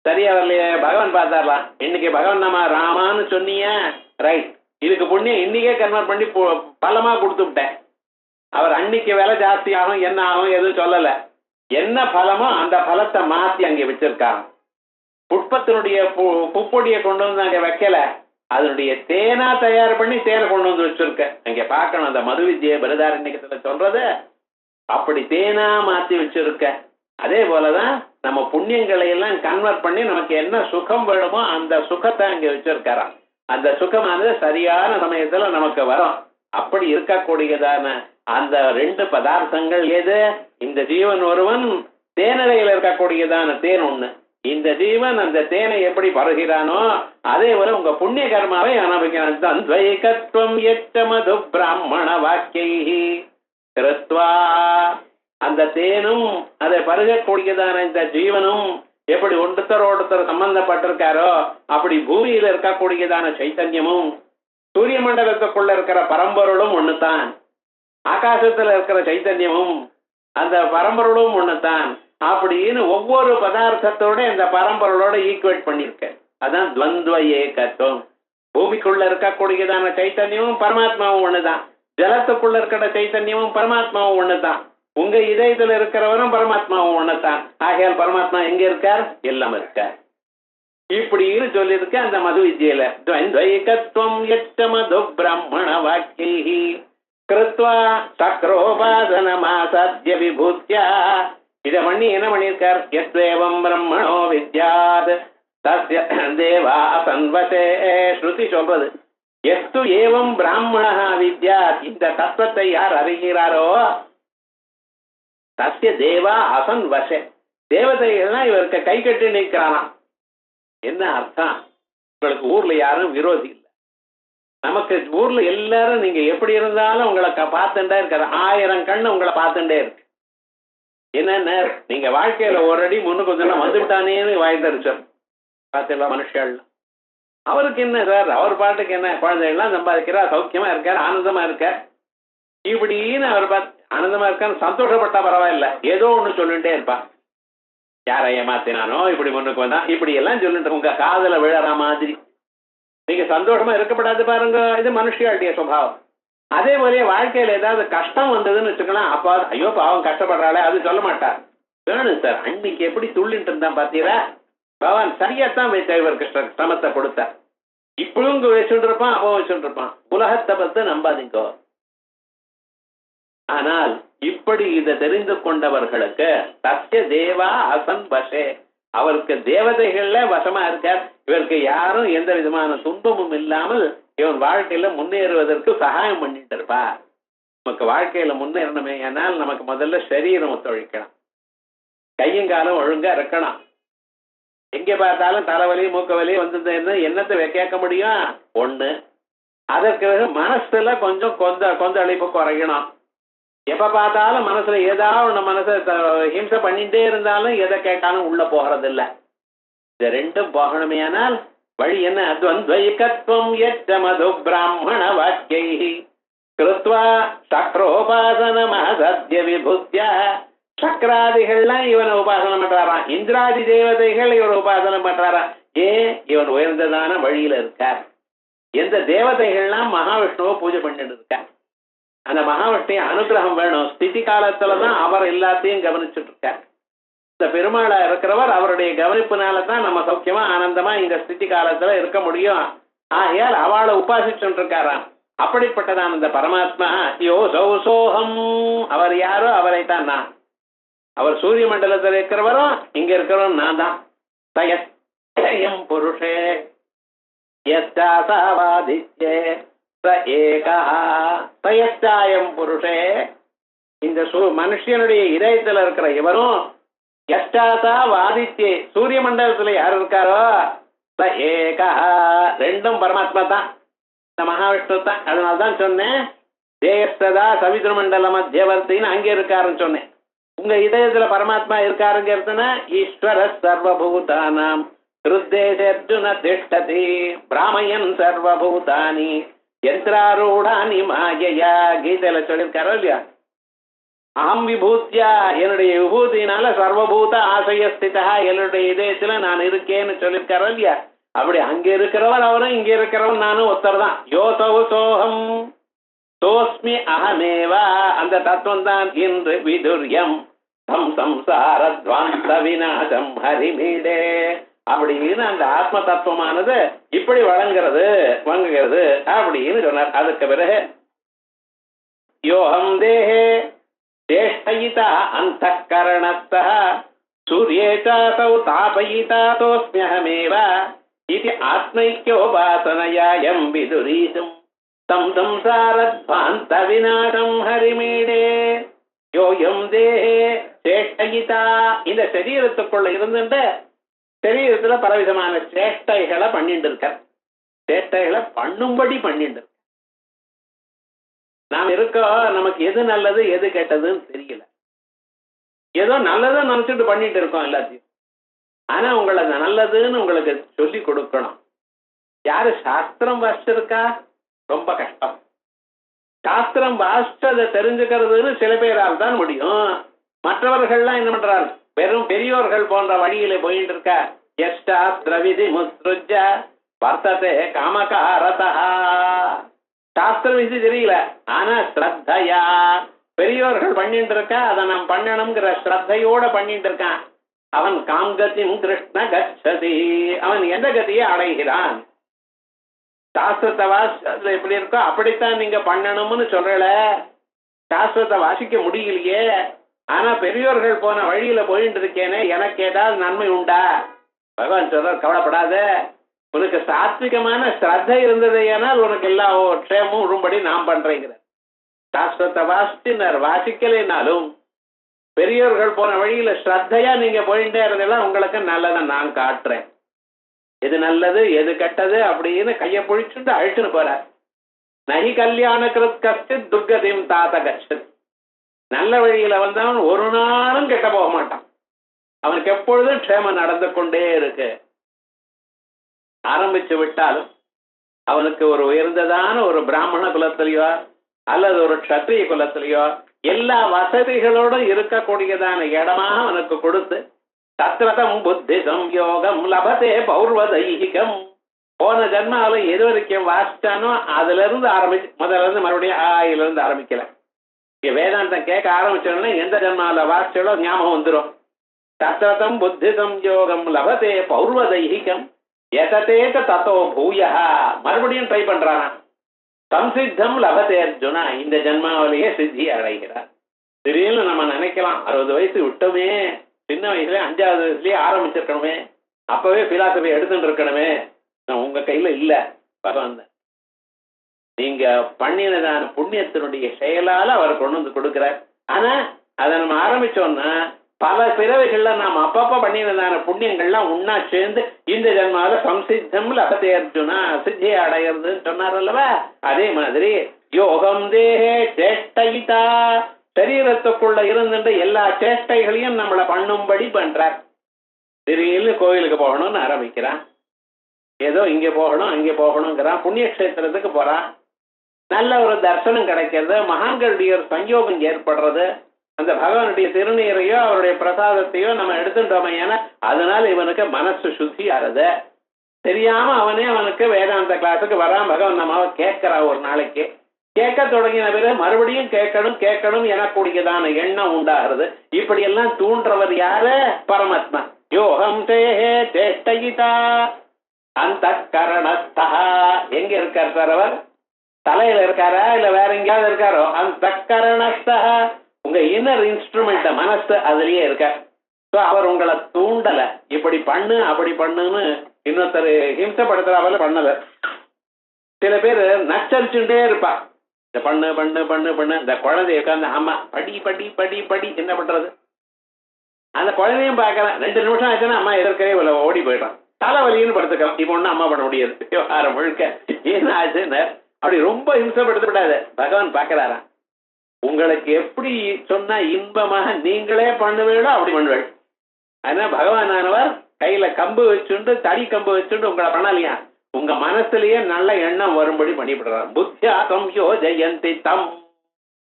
சரியா வரலையே. பகவான் பார்த்தாரலாம், இன்னைக்கு பகவான் நம்ம ராமான்னு சொன்னீங்க, ரைட், இதுக்கு புண்ணியம் இன்னைக்கே கன்வெர்ட் பண்ணி பலமா கொடுத்து விட்டேன். அவர் அன்னைக்கு விலை ஜாஸ்தி ஆகும் என்ன ஆகும் எதுவும் சொல்லல. என்ன பலமோ அந்த பலத்தை மாத்தி அங்கே வச்சிருக்காங்க. புஷ்பத்தினுடைய புப்பொடியை கொண்டு வந்து அங்க வைக்கல, அதனுடைய தேனா தயார் பண்ணி தேனை கொண்டு வந்து வச்சிருக்க. அங்க பார்க்கணும், அந்த மது வித்யை பிரதாரண்யத்துல சொல்றது அப்படி தேனா மாத்தி வச்சிருக்க. அதே போலதான் நம்ம புண்ணியங்களை எல்லாம் கன்வெர்ட் பண்ணி நமக்கு என்ன சுகம் வேணுமோ அந்த சுகத்தை அங்க வச்சிருக்காராம். அந்த சுகமானது சரியான சமயத்துல நமக்கு வரும். அப்படி இருக்கக்கூடியதான அந்த 2 பதார்த்தங்கள் எது, இந்த ஜீவன் ஒருவன் தேனடையில் இருக்கக்கூடியதான தேன் ஒண்ணு. இந்த ஜீவன் அந்த தேனை எப்படி பருகிறானோ அதே போல உங்க புண்ணிய கர்மாவை அனுபவிக்கிறான். தந்த்வைகத்வம் யச்ச மது பிராமண வாக்கியை கிருத்வா, அந்த தேனும் அதை பருகக்கூடியதான இந்த ஜீவனும் எப்படி ஒருத்தர் சம்பந்தப்பட்டிருக்காரோ அப்படி பூமியில இருக்கக்கூடியதான சைத்தன்யமும் சூரிய மண்டலத்துக்குள்ள இருக்கிற பரம்பொருளும் ஒண்ணுதான், ஆகாசத்துல இருக்கிற சைத்தன்யமும் அந்த பரம்பொருளும் ஒண்ணுதான் அப்படின்னு ஒவ்வொரு பதார்த்தத்தோட இந்த பரம்பொருளோட ஈக்குவேட் பண்ணிருக்க. அதான் துவந்த்வ ஏகத்துவம். பூமிக்குள்ள இருக்கக்கூடியதான சைத்தன்யமும் பரமாத்மாவும் ஒண்ணுதான், ஜலத்துக்குள்ள இருக்கிற சைத்தன்யமும் பரமாத்மாவும் ஒண்ணுதான், உங்க இதயத்துல இருக்கிறவரும் பரமாத்மாவும் ஒண்ணுதான். ஆகையால் பரமாத்மா எங்க இருக்கார், எல்லாம் இருக்கார். இப்படின்னு சொல்லியிருக்க அந்த மது வித்யில. துவந்த்வைகத்வம் யச்ச மது பிராமண வாக்கியை கிருத்வா சக்ரோபாசனமாசாத்ய விபூத்யா, இத பண்ணி என்ன பண்ணியிருக்கார், யத்வேவம் பிரம்மணோ வித்யாத் தஸ்ய தேவா சன்வசே. ஸ்ருதி சொல்றது எஸ்து ஏவம் பிராமணா வித்யாத், இந்த தத்துவத்தை யார் அறிகிறாரோ தஸ்ய தேவா அசன் வசே, தேவதைகள்லாம் இவருக்கு கை கட்டி நிற்கிறானாம். என்ன அர்த்தம்? உங்களுக்கு ஊர்ல யாரும் விரோதி இல்லை. நமக்கு ஊர்ல எல்லாரும் நீங்க எப்படி இருந்தாலும் உங்களை பார்த்துட்டே இருக்காரு. 1000 கண்ணு உங்களை பார்த்துட்டே இருக்கு. என்னென்ன நீங்க வாழ்க்கையில ஒரு அடி முன்னுக்கு கொஞ்சம் வந்து விட்டானேன்னு வாய்ந்தடிச்சார். பார்த்தீங்களா மனுஷாள்? அவருக்கு என்ன சார், அவர் பாட்டுக்கு என்ன, குழந்தைகள்லாம் சம்பாதிக்கிறார், சௌக்கியமா இருக்கார், ஆனந்தமா இருக்கார், இப்படின்னு அவர் பார்த்து ஆனந்தமா இருக்கான்னு சந்தோஷப்பட்டா பரவாயில்ல. ஏதோ ஒண்ணு சொல்லிட்டே இருப்பா. யாரை ஏமாத்தினானோ, இப்படி முன்னுக்கு வந்தா, இப்படி எல்லாம் சொல்லிட்டு உங்க காதல விழற மாதிரி நீங்க சந்தோஷமா இருக்கப்படாது பாருங்க. இது மனுஷியாளுடைய சுபாவம். அதே போலயே வாழ்க்கையில ஏதாவது கஷ்டம் வந்ததுன்னு வச்சுக்கலாம், அப்பா ஐயோ பாவம் கஷ்டப்படுறாளே அது சொல்ல மாட்டார். வேணும் சார், அன்னைக்கு எப்படி துள்ளிட்டு இருந்தான் பாத்தீரா, பகவான் சரியாத்தான் வைத்த இவருக்கு சிரமத்தை கொடுத்தார். இப்பவும் இங்க வச்சுட்டு இருப்பான், அப்போ வச்சுட்டு இருப்பான். உலகத்தை பத்தி நம்பாதீங்கோ. ஆனால் இப்படி இதை தெரிந்து கொண்டவர்களுக்கு சத்திய தேவா அசன் வசே, அவருக்கு தேவதைகள்ல வசமா இருக்கார். இவருக்கு யாரும் எந்த விதமான துன்பமும் இல்லாமல் இவன் வாழ்க்கையில முன்னேறுவதற்கு சகாயம் பண்ணிட்டு இருப்பா. நமக்கு வாழ்க்கையில முன்னேறணுமே ஆனால் நமக்கு முதல்ல சரீரம் ஒத்துழைக்கணும், கையும் காலம் ஒழுங்கா இருக்கணும். எங்க பார்த்தாலும் தலைவலி மூக்க வலி வந்து என்னத்தை கேட்க முடியும்? ஒண்ணு. அதற்கு மனசுல கொஞ்சம் கொந்தளிப்பு குறையணும். எப்ப பார்த்தாலும் மனசுல ஏதாவது ஒண்ணு மனசை ஹிம்சை பண்ணிட்டே இருந்தாலும் எதை கேட்டாலும் உள்ள போகிறது இல்ல. இது ரெண்டும் போகணுமே ஆனால் வழி என்ன? அத்வந்த்வைகத்வம் யச்ச மது பிராமண வாக்கியை கிருத்வா சக்ரோபாசனம சத்ய விபுத்யா. சக்கராதிகள்லாம் இவனை உபாசனம் பண்றாராம், இந்திராதி தேவதைகள் இவன் உபாசனம் பண்றாராம். ஏன்? இவன் உயர்ந்ததான வழியில இருக்கார். எந்த தேவதைகள்லாம் மகாவிஷ்ணுவை பூஜை பண்ணிட்டு இருக்கார். அந்த மகாவிஷ்ணுடைய அனுகிரகம் வேணும். ஸ்திதி காலத்துலதான் அவர் எல்லாத்தையும் கவனிச்சுட்டு இருக்கார். இந்த பெருமாளா இருக்கிறவர் அவருடைய கவனிப்புனாலதான் நம்ம சௌக்கியமா ஆனந்தமா இந்த ஸ்திதி காலத்துல இருக்க முடியும். ஆகையால் அவளை உபாசிச்சுட்டு இருக்காராம். அப்படிப்பட்டதான் இந்த பரமாத்மா. யோ சௌசோகம், அவர் யாரோ அவரைத்தான் நான். அவர் சூரிய மண்டலத்தில் இருக்கிறவரும் இங்க இருக்கிறவரும் நான் தான். தயம் புருஷே யத்தாசாவாதித்யே தயஸ்தாயம் புருஷே, இந்த மனுஷனுடைய இதயத்துல இருக்கிற இவரும் யஷ்டாசா வாதித்யே, சூரிய மண்டலத்துல யார் இருக்காரோ ஏகா, ரெண்டும் பரமாத்மா தான், இந்த மகாவிஷ்ணு தான். அதனால்தான் சொன்னேன் தேயஸ்ததா சவித்ரு மண்டல மத்தியவர்த்தின்னு அங்கே இருக்காருன்னு சொன்னேன். உங்க இதயத்துல பரமாத்மா இருக்காருங்கிறதுனா ஈஸ்வர சர்வபூதானாம் ஹிருத்தேஷர்ஜுன திஷ்டதி பிராமயன் சர்வபூதானி யந்திராரூடானி மாயையா. கீதையில சொல்லியிருக்காரோ இல்லையா? அகம் விபூத்தியா, என்னுடைய விபூதினால சர்வபூத ஆசையஸ்திதா, என்னுடைய இதயத்துல நான் இருக்கேன்னு சொல்லியிருக்காரோ இல்லையா? அப்படி அங்க இருக்கிறவர் அவரும் இங்க இருக்கிறவன் நானும் ஒருத்தர் தான். யோசௌ சோகம் சோஸ்மி அகமேவா, அந்த தத்துவம் தான் இன்று விதுரியம் தம் சம்சாரத்வாந்த விநாசம் ஹரிமீடே. அப்படின்னு அந்த ஆத்ம தத்துவமானது இப்படி வழங்குகிறது அப்படின்னு சொன்னார். அதுக்கு பிறகு யோகம் தேஹே சேஷ்டயிதா அந்த கரணஸ்த சூரியேசாசௌ தாபயிதா தோஸ்மியஹமேவா இது ஆத்மைக்யோபாசனயாயம் விதுரீசும் தம் சம்சாரத்வாந்த விநாசம் ஹரிமீடே. யோயம் தேஹே சேஷ்டயிதா, இந்த சரீரத்துக்குள்ள இருந்துட்டு சரீரத்துல பலவிதமான சேஷ்டைகளை பண்ணிட்டு இருக்க, சேஷ்டைகளை பண்ணும்படி பண்ணிட்டு இருக்க. நாம் இருக்கோம், நமக்கு எது நல்லது எது கெட்டதுன்னு தெரியல. ஏதோ நல்லதுன்னு நினைச்சிட்டு பண்ணிட்டு இருக்கோம் எல்லாத்தையும். ஆனா உங்களை நல்லதுன்னு உங்களுக்கு சொல்லி கொடுக்கணும். யாரு சாஸ்திரம் வாசிச்சிருக்கா? ரொம்ப கஷ்டம். சாஸ்திரம் வாசிச்சு அதை தெரிஞ்சுக்கிறதுன்னு சில பேரால் தான் முடியும். மற்றவர்கள்லாம் என்ன பண்றாரு? வெறும் பெரியோர்கள் போன்ற வழியில போயிட்டு இருக்க. யஷ்டாஸ்திரவிதி முத்ருஜ வர்த்ததே காமகாரதா. சாஸ்திர விதி தெரியல, ஆனா ஸ்ரத்தையா பெரியோர்கள் பண்ணிட்டு இருக்கா, அதை நாம் பண்ணணுங்கிற ஸ்ரத்தையோட பண்ணிட்டு இருக்கான். அவன் காம்கத்தின் கிருஷ்ண கச்சதி, அவன் எந்த கதியை அடைகிறான். சாஸ்திரத்தை வாசி எப்படி இருக்கோ அப்படித்தான் நீங்க பண்ணணும்னு சொல்லல. சாஸ்திரத்தை வாசிக்க முடியலையே, ஆனா பெரியோர்கள் போன வழியில போயிட்டு இருக்கேனே, எனக்கு ஏதாவது நன்மை உண்டா? பகவான் சொல்ற, கவலைப்படாத, உனக்கு சாத்விகமான ஸ்ரத்தை இருந்தது ஏனால் உனக்கு எல்லா க்ஷேமும் உரும்படி நான் பண்றேங்கிற. சாஸ்திரத்தை வாசிக்கலைனாலும் பெரியோர்கள் போன வழியில ஸ்ரத்தையா நீங்க போயிட்டே இருந்தெல்லாம் உங்களுக்கு நல்லதை நான் காட்டுறேன். எது நல்லது எது கெட்டது அப்படின்னு கைய பிடிச்சுட்டு அழிச்சுன்னு போறார். நகி கல்யாண கிருத் கஷ்டித் துர்கதிம் தாத்த கஷ்டத். நல்ல வழியில வந்தவன் ஒரு நாளும் கெட்ட போக மாட்டான். அவனுக்கு எப்பொழுதும் க்ஷேமம் நடந்து கொண்டே இருக்கு. ஆரம்பிச்சு விட்டாலும் அவனுக்கு ஒரு உயர்ந்ததான ஒரு பிராமண குலத்திலேயோ அல்லது ஒரு க்ஷத்ரிய குலத்திலேயோ எல்லா வசதிகளோடும் இருக்கக்கூடியதான இடமாக அவனுக்கு கொடுத்து தத்ரதம் புத்தி சம்யோகம் லபத்தே பௌர்வதைகம். போன ஜன்மாவில எது வரைக்கும் வாசிச்சானோ அதுல இருந்து ஆரம்பிச்சு முதல்ல இருந்து மறுபடியும் ஆயில இருந்து ஆரம்பிக்கல. வேதாந்தம் கேட்க ஆரம்பிச்சோன்னா எந்த ஜன்மாவில வாசிச்சோ ஞாபகம் வந்துடும். தத்ரதம் புத்தி சம்யோகம் லபத்தே பௌர்வதைகம் எததேக தத்தோ பூயா. மறுபடியும் ட்ரை பண்றானா. சம்சித்தம் லபத்தே அர்ஜுனா. இந்த ஜன்மாவிலேயே சித்தி அடைகிறார். திடீர்னு நம்ம நினைக்கலாம் 60 வயசு விட்டோமே, சின்ன வயசுல 5வது வயசுலயே ஆரம்பிச்சிருக்கணுமே, அப்பவே பிலாசபி எடுத்துட்டு இருக்கணுமே. உங்க கையில இல்ல. பகவான் நீங்க பண்ணினதான புண்ணியத்தினுடைய செயலால அவர் கொண்டு வந்து கொடுக்கிறார். ஆனா அதை நம்ம ஆரம்பிச்சோம்னா பல பிறவைகள்ல நாம் அப்பப்ப பண்ணினதான புண்ணியங்கள்லாம் உண்ணா சேர்ந்து இந்த ஜன்மாவில சம்சித்தம் லபத்தே அர்ஜுனா சித்தியை அடைகிறதுன்னு சொன்னார் அல்லவா. அதே மாதிரி யோகம் தேகே சேஷ்டைதா. சரீரத்துக்குள்ள இருந்துட்டு எல்லா சேஷ்டைகளையும் நம்மளை பண்ணும்படி பண்றார். திடீர்னு கோயிலுக்கு போகணும்னு ஆரம்பிக்கிறான். ஏதோ இங்க போகணும் அங்கே போகணுங்கிறான். புண்ணிய கஷேத்திரத்துக்கு போறான். நல்ல ஒரு தர்சனம் கிடைக்கிறது. மகான்களுடைய ஒரு சங்கயோகம் ஏற்படுறது. அந்த பகவானுடைய திருநீரையோ அவருடைய பிரசாதத்தையோ நம்ம எடுத்துட்டோமே, ஏன்னா அதனால இவனுக்கு மனசு சுத்தி ஆறுது. தெரியாம அவனுக்கு வேதாந்த கிளாஸுக்கு வரான். பகவான் நம்ம கேட்கிறா. ஒரு நாளைக்கு கேட்க தொடங்கின பிறகு மறுபடியும் கேட்கணும் கேட்கணும் எனக்கூடியதான எண்ணம் உண்டாகிறது. இப்படி எல்லாம் தூண்டுறவர் யாரு? பரமாத்மா. யோகம் தேஹே சேஷ்டயிதா அந்த கரணஸ்தா. எங்க இருக்கார் சார் அவர்? தலையில இருக்காரா இல்ல வேற எங்கேயாவது இருக்காரோ? அந்த கரணஸ்தா. உங்க இன்னர் இன்ஸ்ட்ருமெண்ட் மனசு அதுலயே இருக்கார். அவர் உங்களை தூண்டல. இப்படி பண்ணு அப்படி பண்ணுன்னு இன்னொருத்தர் ஹிம்சப்படுத்துறாவல பண்ணல. சில பேர் நச்சரிச்சுட்டே இருப்பா. இந்த பண்ணு பண்ணு பண்ணு பண்ணு. இந்த குழந்தைய உட்காந்து அம்மா படி படி படி படி. என்ன பண்றது? அந்த குழந்தையும் பார்க்கறேன். 2 நிமிஷம் ஆச்சுன்னா அம்மா எதிர்க்கவே ஓடி போயிட்டான். தலைவலின்னு படுத்துக்கலாம். இப்ப ஒண்ணு அம்மா பண்ண முடியாது. விவகாரம் முழுக்க என்ன ஆச்சுன்னு அப்படி ரொம்ப ஹிம்சப்படுத்த விடாது. பகவான் பாக்குறாரா. உங்களுக்கு எப்படி சொன்னா இன்பமாக நீங்களே பண்ணுவீங்களோ அப்படி பண்ணுவேள். அதனால பகவானானவர் கையில கம்பு வச்சுண்டு தடி கம்பு வச்சுண்டு உங்களை பண்ணலையா, உங்க மனசுலயே நல்ல எண்ணம் வரும்படி பண்ணிவிடுறார். புத்தியா சம்யோ ஜெயந்தி தம்.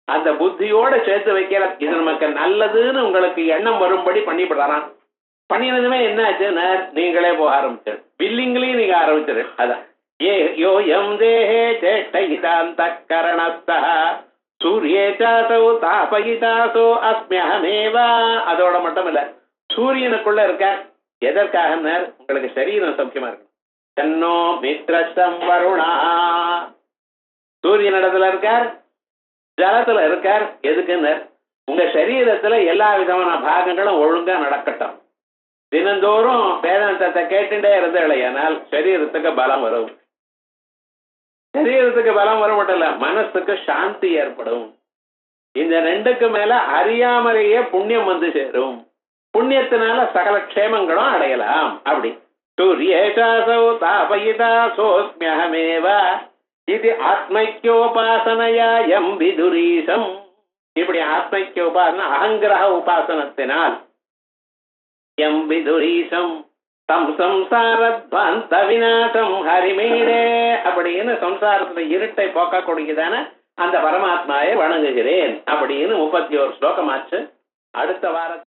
அந்த புத்தியோட சேர்த்து வைக்கிற இது நமக்கு நல்லதுன்னு உங்களுக்கு எண்ணம் வரும்படி பண்ணிவிடுறாராம். பண்ணினதுமே என்ன ஆச்சுன்னா நீங்களே போக ஆரம்பிச்சிரு. பில்லிங்லயும் நீங்க ஆரம்பிச்சிரு. அதான் ஏ யோ எம் தேஹே சேஷ்டயிதாந்த கரணஸ்தா சூரியேசாசோ தாபயிதாசோ அஸ்மியஹமேவா. அதோட மட்டும் இல்ல, சூரியனுக்குள்ள இருக்க. எதற்காக? உங்களுக்கு சரீரம் சௌக்கியமா இருக்கு. தன்னோ மித்ரஸ்தம் வருணா. சூரியன் இடத்துல இருக்கார், ஜலத்துல இருக்கார். எதுக்குன்னு உங்க சரீரத்துல எல்லா விதமான பாகங்களும் ஒழுங்கா நடக்கட்டும். தினந்தோறும் வேதாந்தத்தை கேட்டுட்டே இருந்த இல்லையானால் சரீரத்துக்கு பலம் வரும். சரீரத்துக்கு பலம் வர மட்டும் இல்ல, மனசுக்கு சாந்தி ஏற்படும். இந்த 2க்கு மேல அறியாமலேயே புண்ணியம் வந்து சேரும். புண்ணியத்தினால சகல க்ஷேமங்களும் அடையலாம். அப்படி சூரியேசாசோ தாபயிதாசோஸ்மியஹமேவா இது ஆத்மைக்கியோபாசனையா எம் விதுரீசம். இப்படி ஆத்மைக்கியோபாசன அகங்கிரக உபாசனத்தினால் எம் விதுரீசம் தம் சம்சாரத்வந்த விநாசம் ஹரிமீடே அப்படின்னு சம்சாரத்துல இருட்டை போக்கக்கூடியதான அந்த பரமாத்மாவை வணங்குகிறேன் அப்படின்னு 31 ஸ்லோகமாச்சு. அடுத்த வாரம்